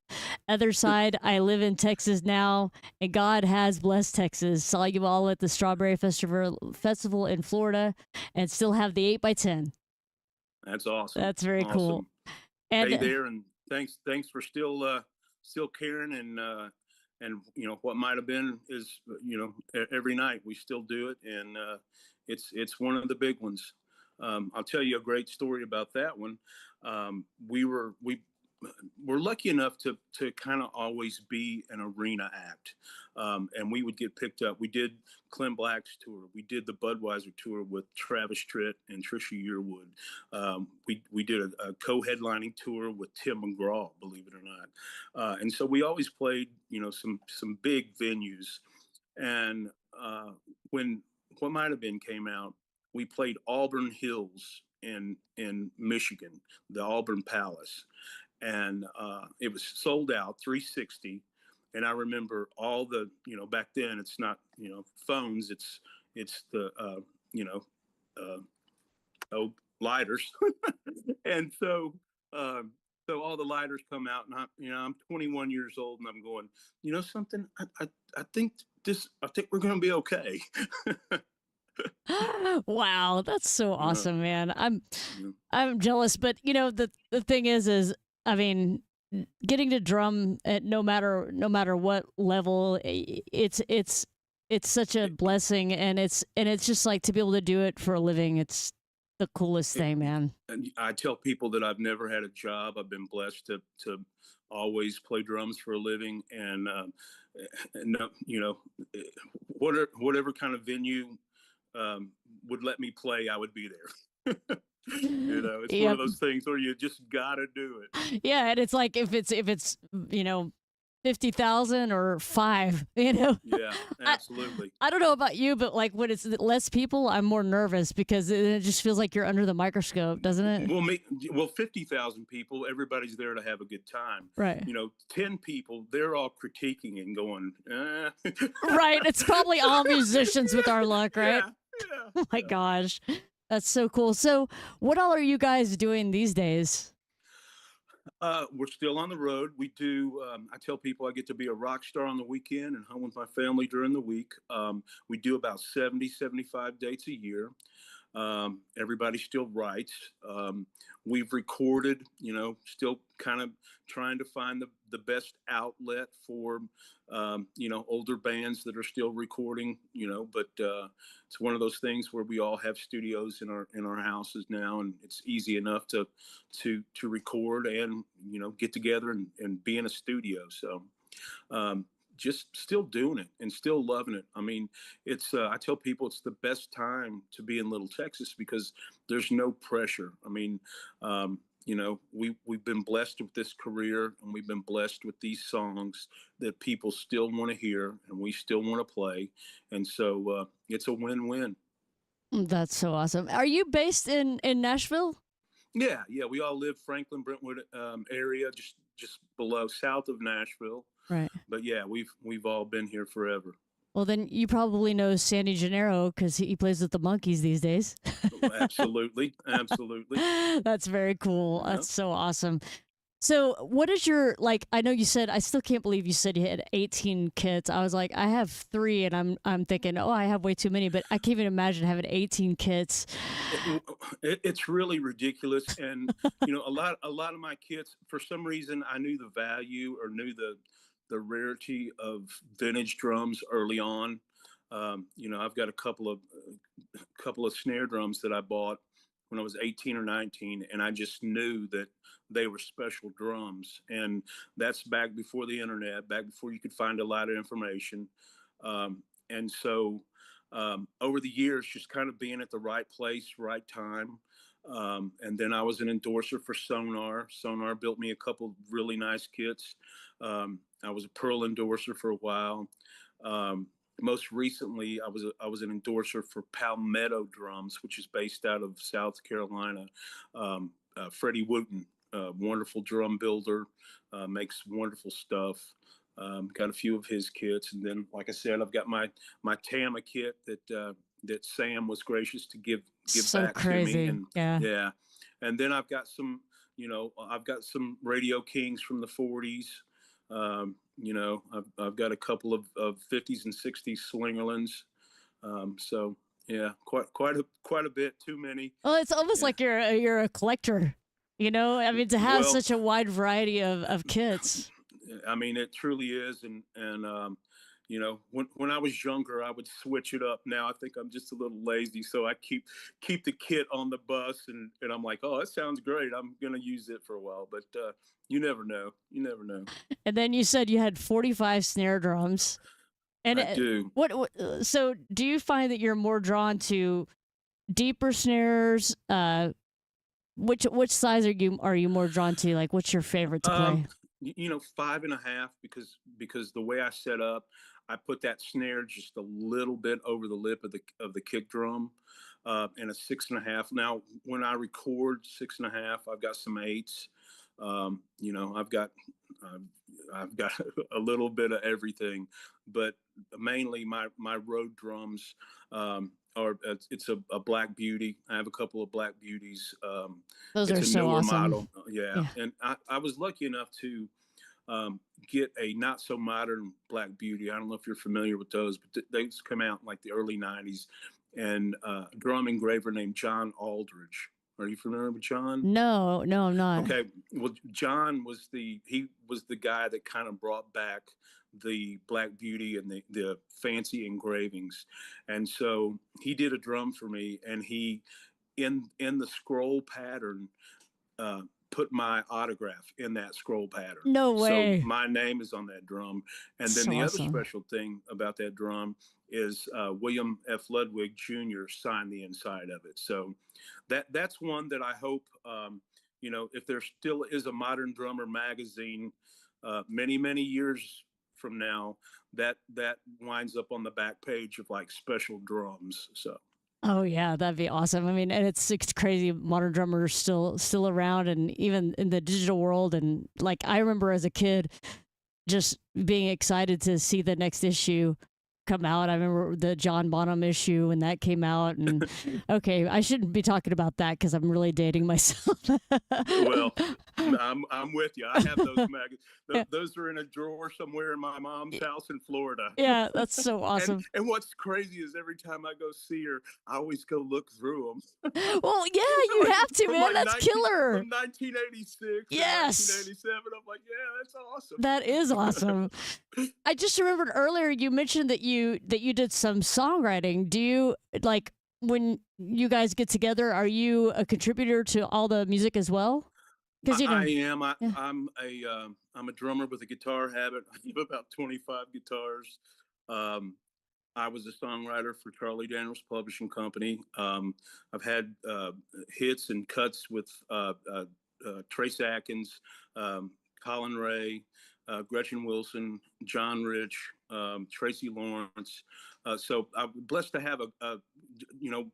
Other side, I live in Texas now, and God has blessed Texas. Saw you all at the Strawberry Festival in Florida, and still have the 8x10. That's awesome. That's very cool. Awesome. Hey And there, and thanks for still caring, and what might have been is every night we still do it, and it's one of the big ones. I'll tell you a great story about that one. We were lucky enough to kind of always be an arena act, and we would get picked up. We did Clem Black's tour. We did the Budweiser tour with Travis Tritt and Trisha Yearwood. We did a co-headlining tour with Tim McGraw, believe it or not. And so we always played, some big venues. And when What Might Have Been came out, we played Auburn Hills in Michigan, the Auburn Palace, and it was sold out 360. And I remember all the back then it's not phones, it's the oh, lighters. And so all the lighters come out, and I'm 21 years old, and I'm going, something, I think we're going to be okay. wow, that's so Yeah, awesome, man. I'm yeah. I'm jealous, but the thing is I mean, getting to drum at no matter what level, it's such a blessing, and it's just like to be able to do it for a living. It's the coolest It, thing, man. and I tell people that I've never had a job. I've been blessed to always play drums for a living, and no, whatever kind of venue would let me play, I would be there. It's one of Yep. those things where you just gotta do it. Yeah, and it's like if it's 50,000 or 5, Yeah, I absolutely. I don't know about you, but like when it's less people, I'm more nervous because it just feels like you're under the microscope, doesn't it? Well, me, well, 50,000 people, everybody's there to have a good time. Right. 10 people, they're all critiquing and going, Right. It's probably all musicians with our luck, right? yeah, yeah, Oh my yeah. gosh. That's so cool. So, what all are you guys doing these days? We're still on the road. We do. I tell people I get to be a rock star on the weekend and home with my family during the week. We do about 70, 75 dates a year. Everybody still writes. We've recorded, still kind of trying to find the best outlet for, older bands that are still recording, but it's one of those things where we all have studios in our houses now, and it's easy enough to record and, get together and be in a studio. So, um, just still doing it and still loving it. I mean, it's I tell people it's the best time to be in Little Texas because there's no pressure. I mean, we've been blessed with this career and we've been blessed with these songs that people still want to hear and we still want to play, and so it's a win-win. That's so awesome. Are you based in Nashville? Yeah, yeah. We all live Franklin Brentwood area, just below south of Nashville. Right. But yeah, we've all been here forever. Well, then you probably know Sandy Gennaro because he plays with the Monkees these days. Absolutely, absolutely. That's very cool. Yeah. That's so awesome. So, what is your like? I know you said I still can't believe you said you had 18 kids. I was like, I have 3, and I'm thinking, oh, I have way too many. But I can't even imagine having 18 kids. It's really ridiculous, and a lot of my kids, for some reason, I knew the value or knew the rarity of vintage drums early on. I've got a couple of snare drums that I bought when I was 18 or 19, and I just knew that they were special drums. And that's back before the internet, back before you could find a lot of information. And so over the years, just kind of being at the right place, right time. And then I was an endorser for Sonar. Sonar built me a couple really nice kits. I was a Pearl endorser for a while. Um, Most recently, I was an endorser for Palmetto Drums, which is based out of South Carolina. Freddie Wooten, wonderful drum builder, makes wonderful stuff. Got a few of his kits, and then, like I said, I've got my Tama kit that Sam was gracious to give So back to me, crazy. and Yeah. yeah, and then I've got some Radio Kings from the '40s. I've got a couple of '50s and '60s Slingerlands. So yeah, quite a bit. Too many. Well, it's almost Yeah. like you're a collector. I mean, to have Well, such a wide variety of kits. I mean, it truly is, and when I was younger, I would switch it up. Now I think I'm just a little lazy, so I keep the kit on the bus, and I'm like, oh, that sounds great. I'm gonna use it for a while, but you never know. You never know. And then you said you had 45 snare drums. And I do. so do you find that you're more drawn to deeper snares? Which size are you more drawn to? Like, what's your favorite to play? 5.5, because the way I set up, I put that snare just a little bit over the lip of the kick drum, and a 6.5. Now, when I record 6.5, I've got some eights. I've got I've got a little bit of everything, but mainly my road drums it's a Black Beauty. I have a couple of Black Beauties. Those It's are a so newer awesome. model, yeah. Yeah. And I was lucky enough to get a not so modern Black Beauty. I don't know if you're familiar with those, but they come out in like the early '90s. And a drum engraver named John Aldridge. Are you familiar with John? No, no, I'm not. Okay, well, John was the guy that kind of brought back the Black Beauty and the fancy engravings, and so he did a drum for me, and he in the scroll pattern, uh, put my autograph in that scroll pattern. No So way. my name is on that drum. And then So the other awesome. special thing about that drum is William F. Ludwig Jr. signed the inside of it. So that's one that I hope, if there still is a Modern Drummer magazine many, many years from now, that winds up on the back page of like special drums. So. Oh yeah, that'd be awesome. I mean, and it's crazy. Modern drummers still around, and even in the digital world. And like I remember as a kid, just being excited to see the next issue come out. I remember the John Bonham issue when that came out, and okay, I shouldn't be talking about that because I'm really dating myself. Well, I'm with you. I have those magazines. Those are in a drawer somewhere in my mom's house in Florida. Yeah, that's so awesome. And what's crazy is every time I go see her, I always go look through them. Well, yeah, you have to, man. Like That's killer. From 1986 Yes. to 1987. I'm like, yeah, that's awesome. That is awesome. I just remembered earlier you mentioned that you did some songwriting. Do you like when you guys get together? Are you a contributor to all the music as well? Because I am. Yeah. I'm a drummer with a guitar habit. I have about 25 guitars. I was a songwriter for Charlie Daniels Publishing Company. I've had hits and cuts with Trace Atkins, Colin Ray, Gretchen Wilson, John Rich, Tracy Lawrence. So I'm blessed to have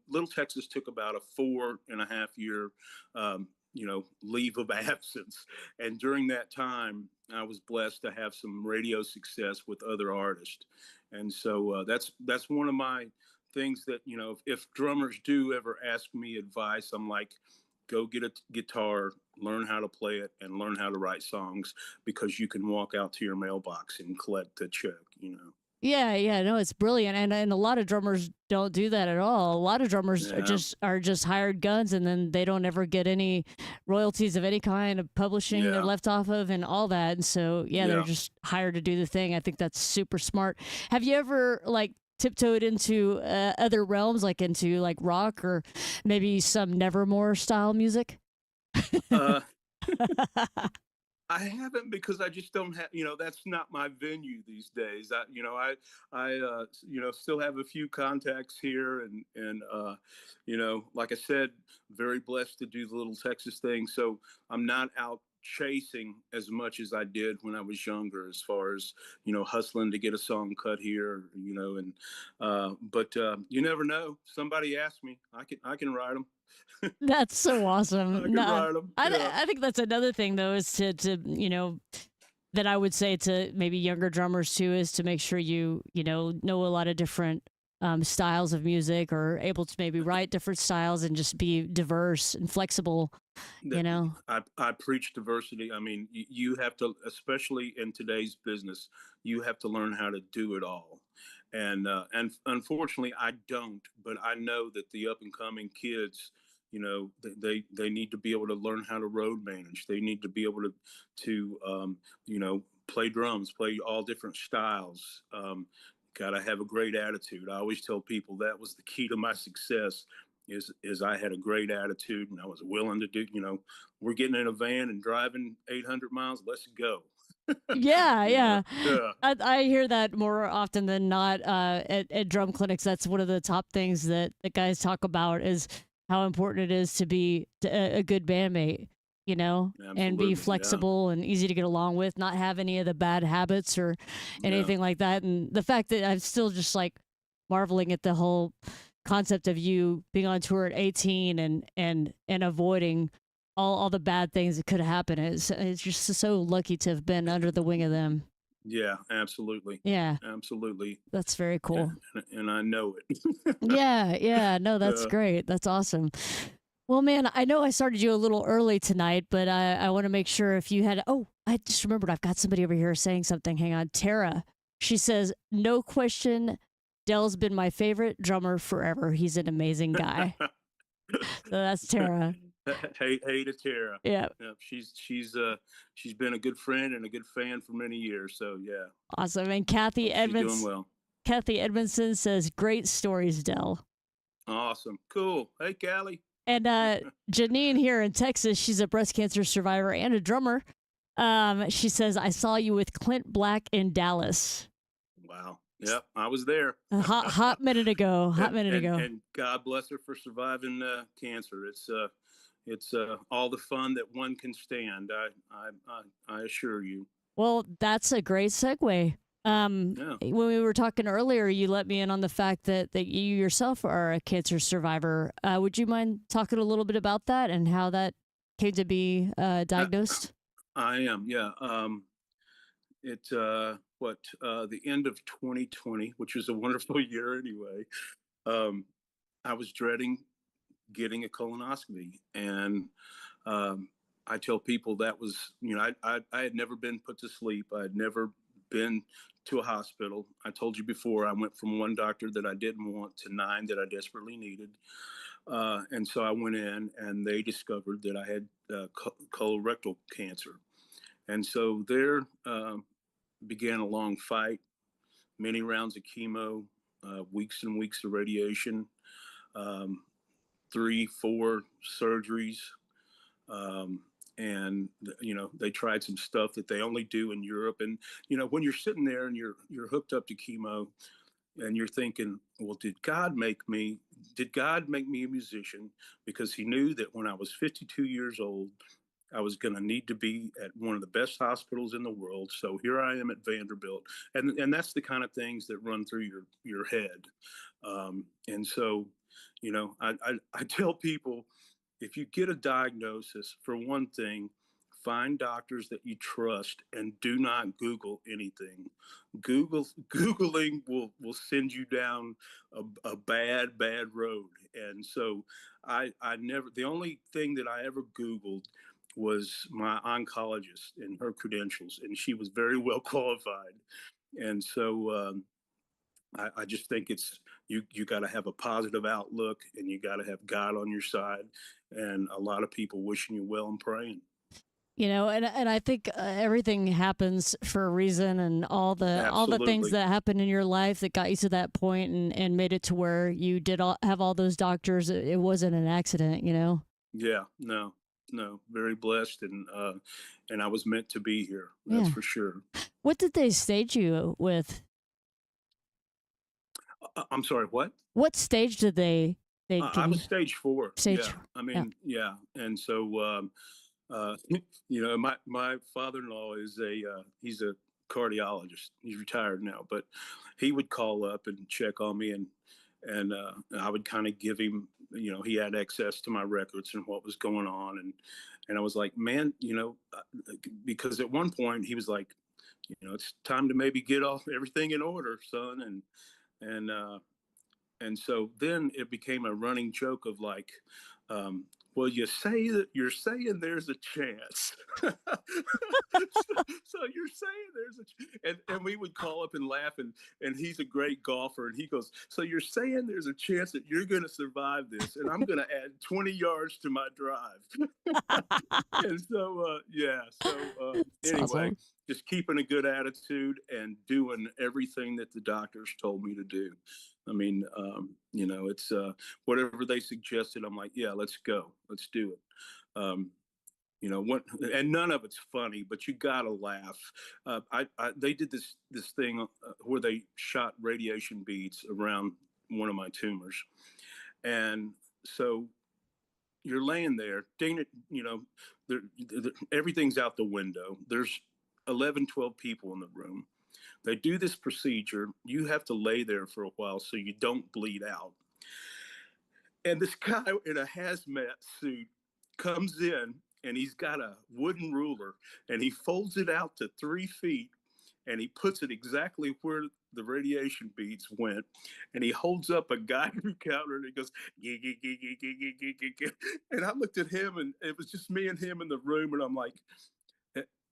Little Texas took about a 4.5 year, leave of absence. And during that time, I was blessed to have some radio success with other artists. And so that's one of my things that, if drummers do ever ask me advice, I'm like, go get a guitar, learn how to play it, and learn how to write songs, because you can walk out to your mailbox and collect the check, Yeah, no, it's brilliant, and a lot of drummers don't do that at all. A lot of drummers are just hired guns, and then they don't ever get any royalties of any kind of publishing they're left off of, and all that. And so, they're just hired to do the thing. I think that's super smart. Have you ever like tiptoed into other realms, like into like rock or maybe some Nevermore style music? I haven't, because I just don't have, that's not my venue these days. I still have a few contacts here, and like I said, very blessed to do the Little Texas thing. So I'm not out chasing as much as I did when I was younger, as far as, hustling to get a song cut here, but you never know. Somebody asked me, I can write them. That's so awesome. I can write them. I think that's another thing, though, is to that I would say to maybe younger drummers too, is to make sure you know a lot of different styles of music, or able to maybe write different styles and just be diverse and flexible. I preach diversity. I mean, you have to, especially in today's business, you have to learn how to do it all. And unfortunately, I don't. But I know that the up and coming kids, they need to be able to learn how to road manage. They need to be able to play drums, play all different styles. Got to have a great attitude. I always tell people that was the key to my success. Is I had a great attitude, and I was willing to do. We're getting in a van and driving 800 miles. Let's go. Yeah. I hear that more often than not at drum clinics. That's one of the top things that the guys talk about, is how important it is to be a good bandmate, and be flexible and easy to get along with, not have any of the bad habits or anything like that. And the fact that I'm still just like marveling at the whole concept of you being on tour at 18 and avoiding all the bad things that could happen. It's just so lucky to have been under the wing of them. Yeah, absolutely. Yeah. Absolutely. That's very cool. And I know it. Yeah. No, that's great. That's awesome. Well, man, I know I started you a little early tonight, but I want to make sure if you had, I just remembered I've got somebody over here saying something. Hang on. Tara. She says, no question, Dell's been my favorite drummer forever. He's an amazing guy. So that's Tara. Hey to Tara. Yeah. She's been a good friend and a good fan for many years. So yeah. Awesome. And Kathy Edmonds. She's doing well. Kathy Edmondson says, great stories, Dell. Awesome. Cool. Hey, Callie. And Janine here in Texas, she's a breast cancer survivor and a drummer. She says, I saw you with Clint Black in Dallas. Wow. Yep, I was there. A hot minute ago. Hot minute ago. And God bless her for surviving cancer. It's all the fun that one can stand. I assure you. Well, that's a great segue. Yeah. When we were talking earlier, you let me in on the fact that you yourself are a cancer survivor. Would you mind talking a little bit about that and how that came to be diagnosed? I am, yeah. The end of 2020, which was a wonderful year anyway. I was dreading getting a colonoscopy, and I tell people that was, I had never been put to sleep. I had never been to a hospital. I told you before, I went from one doctor that I didn't want to 9 that I desperately needed. And so I went in, and they discovered that I had colorectal cancer. And so there began a long fight, many rounds of chemo, weeks and weeks of radiation, 3, 4 surgeries. And they tried some stuff that they only do in Europe. And when you're sitting there and you're hooked up to chemo, and you're thinking, well, did God make me a musician because he knew that when I was 52 years old, I was going to need to be at one of the best hospitals in the world. So here I am at Vanderbilt, and that's the kind of things that run through your head. And so, I tell people, if you get a diagnosis, for one thing, find doctors that you trust and do not Google anything. Googling will send you down a bad road. And so the only thing that I ever Googled was my oncologist and her credentials, and she was very well qualified. And so I just think it's you got to have a positive outlook, and you got to have God on your side, and a lot of people wishing you well and praying. And I think everything happens for a reason, and all the things that happened in your life that got you to that point and made it to where you did have all those doctors. It wasn't an accident, Yeah, no, very blessed, and I was meant to be here. That's for sure. What did they stage you with? I'm sorry, what? What stage did they I was stage 4. Stage. Yeah, I mean, yeah. And so, my father-in-law is he's a cardiologist. He's retired now, but he would call up and check on me, and I would kind of give him, he had access to my records and what was going on, and I was like, man, because at one point he was like, it's time to maybe get everything in order, son, and so then it became a running joke of like, well, you say that you're saying there's a chance. so you're saying there's and we would call up and laugh, and he's a great golfer, and he goes, so you're saying there's a chance that you're going to survive this, and I'm going to add 20 yards to my drive. And so anyway, awesome. Just keeping a good attitude and doing everything that the doctors told me to do. I mean, it's whatever they suggested. I'm like, yeah, let's go, let's do it. And none of it's funny, but you gotta laugh. They did this thing where they shot radiation beads around one of my tumors, and so you're laying there, dang it, everything's out the window. There's 11, 12 people in the room. They do this procedure. You have to lay there for a while so you don't bleed out. And this guy in a hazmat suit comes in, and he's got a wooden ruler, and he folds it out to 3 feet, and he puts it exactly where the radiation beads went, and he holds up a geiger counter, and he goes, gee, gee, gee, gee, gee, gee, gee, gee. And I looked at him, and it was just me and him in the room, and I'm like,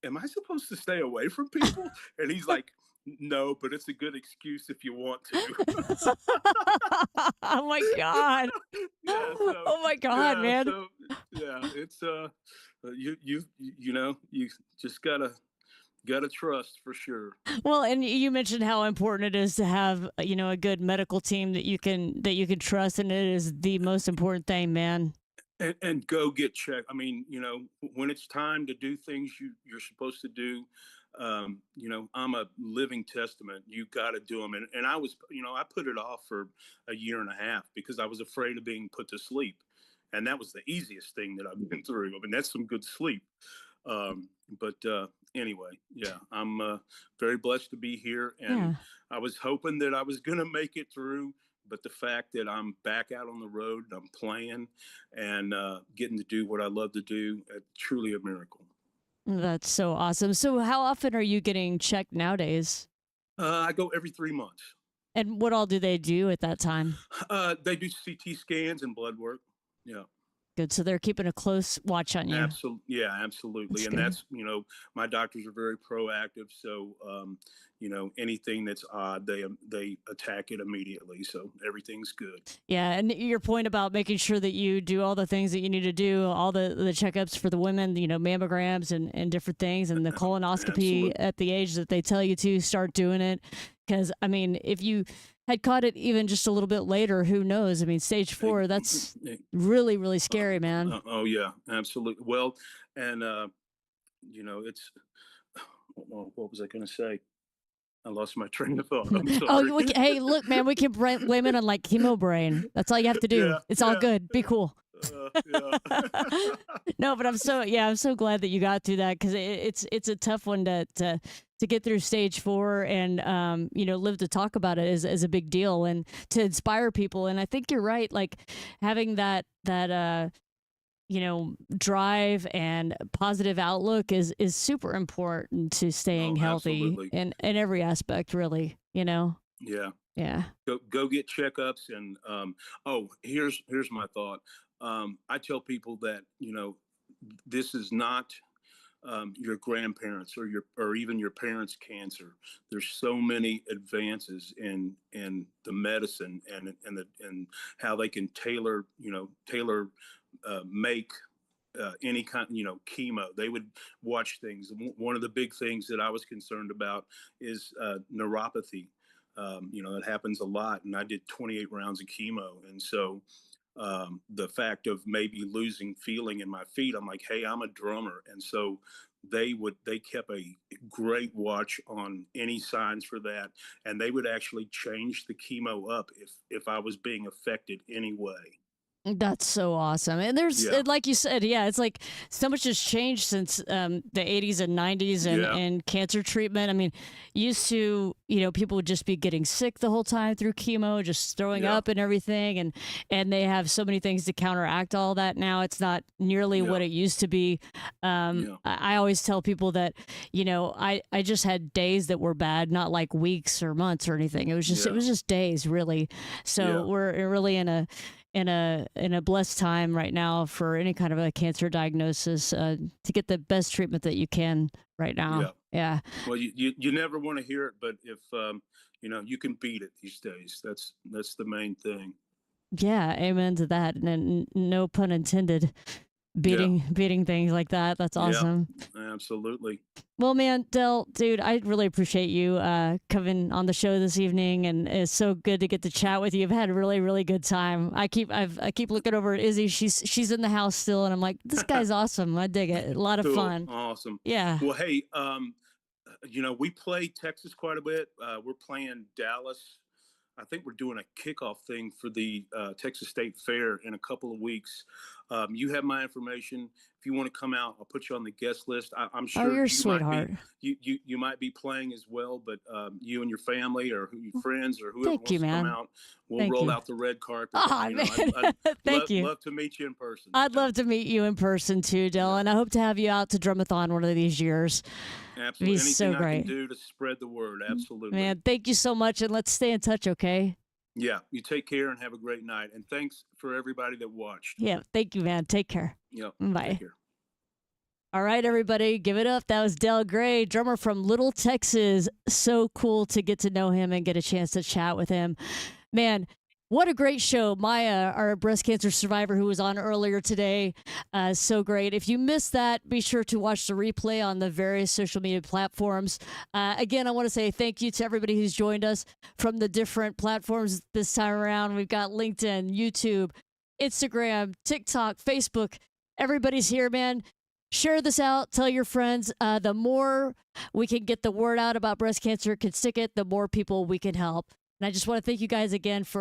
am I supposed to stay away from people? And he's like, no, but it's a good excuse if you want to. Oh my God. Oh my God, man. So, it's you just gotta trust for sure. Well, and you mentioned how important it is to have, a good medical team that you can trust, and it is the most important thing, man. And go get checked. I mean, when it's time to do things you're supposed to do, I'm a living testament. You got to do them. And I was, I put it off for a year and a half because I was afraid of being put to sleep. And that was the easiest thing that I've been through. I mean, that's some good sleep. But anyway, yeah, I'm very blessed to be here. And Yeah. I was hoping that I was going to make it through. But the fact that I'm back out on the road, I'm playing and getting to do what I love to do, truly a miracle. That's so awesome. So how often are you getting checked nowadays? I go every 3 months. And what all do they do at that time? They do CT scans and blood work. Yeah. Good. So they're keeping a close watch on you. Absolutely. Yeah, absolutely. That's And good. that's, my doctors are very proactive. So, anything that's odd, they attack it immediately. So everything's good. Yeah, and your point about making sure that you do all the things that you need to do, all the checkups for the women, mammograms and different things, and the colonoscopy Absolutely. at the age that they tell you to start doing it. Because, I mean, if you had caught it even just a little bit later, who knows? I mean, stage 4, that's really, really scary, man. Oh, yeah, absolutely. Well, and, it's, well, what was I going to say? I lost my train of thought. I'm sorry. Hey, look, man, we can blame it on like chemo brain. That's all you have to do. Yeah, It's all yeah. good. Be cool. Yeah. No, but I'm so glad that you got through that because it's a tough one to get through stage 4 and live to talk about it is a big deal and to inspire people. And I think you're right, like having that drive and positive outlook is super important to staying Oh, healthy absolutely. in every aspect, really. Yeah. Yeah. Go get checkups and here's my thought. I tell people that this is not your grandparents or even your parents' cancer. There's so many advances in the medicine and how they can tailor make any kind, chemo. They would watch things. One of the big things that I was concerned about is neuropathy. That happens a lot. And I did 28 rounds of chemo. And so the fact of maybe losing feeling in my feet, I'm like, hey, I'm a drummer. And so they kept a great watch on any signs for that. And they would actually change the chemo up if I was being affected anyway. That's so awesome. And there's, Yeah. like you said, yeah, it's like so much has changed since the 80s and 90s Yeah. and cancer treatment. I mean, used to, people would just be getting sick the whole time through chemo, just throwing Yeah. up and everything. And they have so many things to counteract all that now. It's not nearly Yeah. what it used to be. Yeah. I always tell people that, I just had days that were bad, not like weeks or months or anything. It was just, Yeah. it was just days, really. So Yeah. we're really in a blessed time right now for any kind of a cancer diagnosis to get the best treatment that you can right now. Yeah. Well, you never want to hear it, but if you can beat it these days. That's the main thing. Yeah. Amen to that. And no pun intended. Beating things like that. That's awesome. Yeah, absolutely. Well, man, Del, dude, I really appreciate you coming on the show this evening, and it's so good to get to chat with you. I've had a really, really good time. I keep looking over at Izzy. She's in the house still, and I'm like, this guy's awesome. I dig it. A lot of Cool. fun. Awesome. Yeah. Well, hey, we play Texas quite a bit. We're playing Dallas. I think we're doing a kickoff thing for the Texas State Fair in a couple of weeks. You have my information. If you want to come out, I'll put you on the guest list. I'm sure you're a sweetheart. You might be playing as well, but you and your family or your friends or whoever wants you, to come man. out, we'll Thank roll you. out the red carpet. Oh, man. Thank you. Love to meet you in person. I'd love to meet you in person too, Del, and I hope to have you out to Drumathon one of these years. Absolutely. It'd be so Anything I great. can do to spread the word. Absolutely. Man, thank you so much, and let's stay in touch, okay? Yeah, you take care and have a great night. And thanks for everybody that watched. Yeah, thank you, man. Take care. Yep. Bye. Take care. All right, everybody, give it up. That was Del Gray, drummer from Little Texas. So cool to get to know him and get a chance to chat with him. Man, what a great show. Maya, our breast cancer survivor who was on earlier today, so great. If you missed that, be sure to watch the replay on the various social media platforms. Again, I want to say thank you to everybody who's joined us from the different platforms this time around. We've got LinkedIn, YouTube, Instagram, TikTok, Facebook. Everybody's here, man. Share this out. Tell your friends. The more we can get the word out about breast cancer, can stick it, the more people we can help. And I just want to thank you guys again for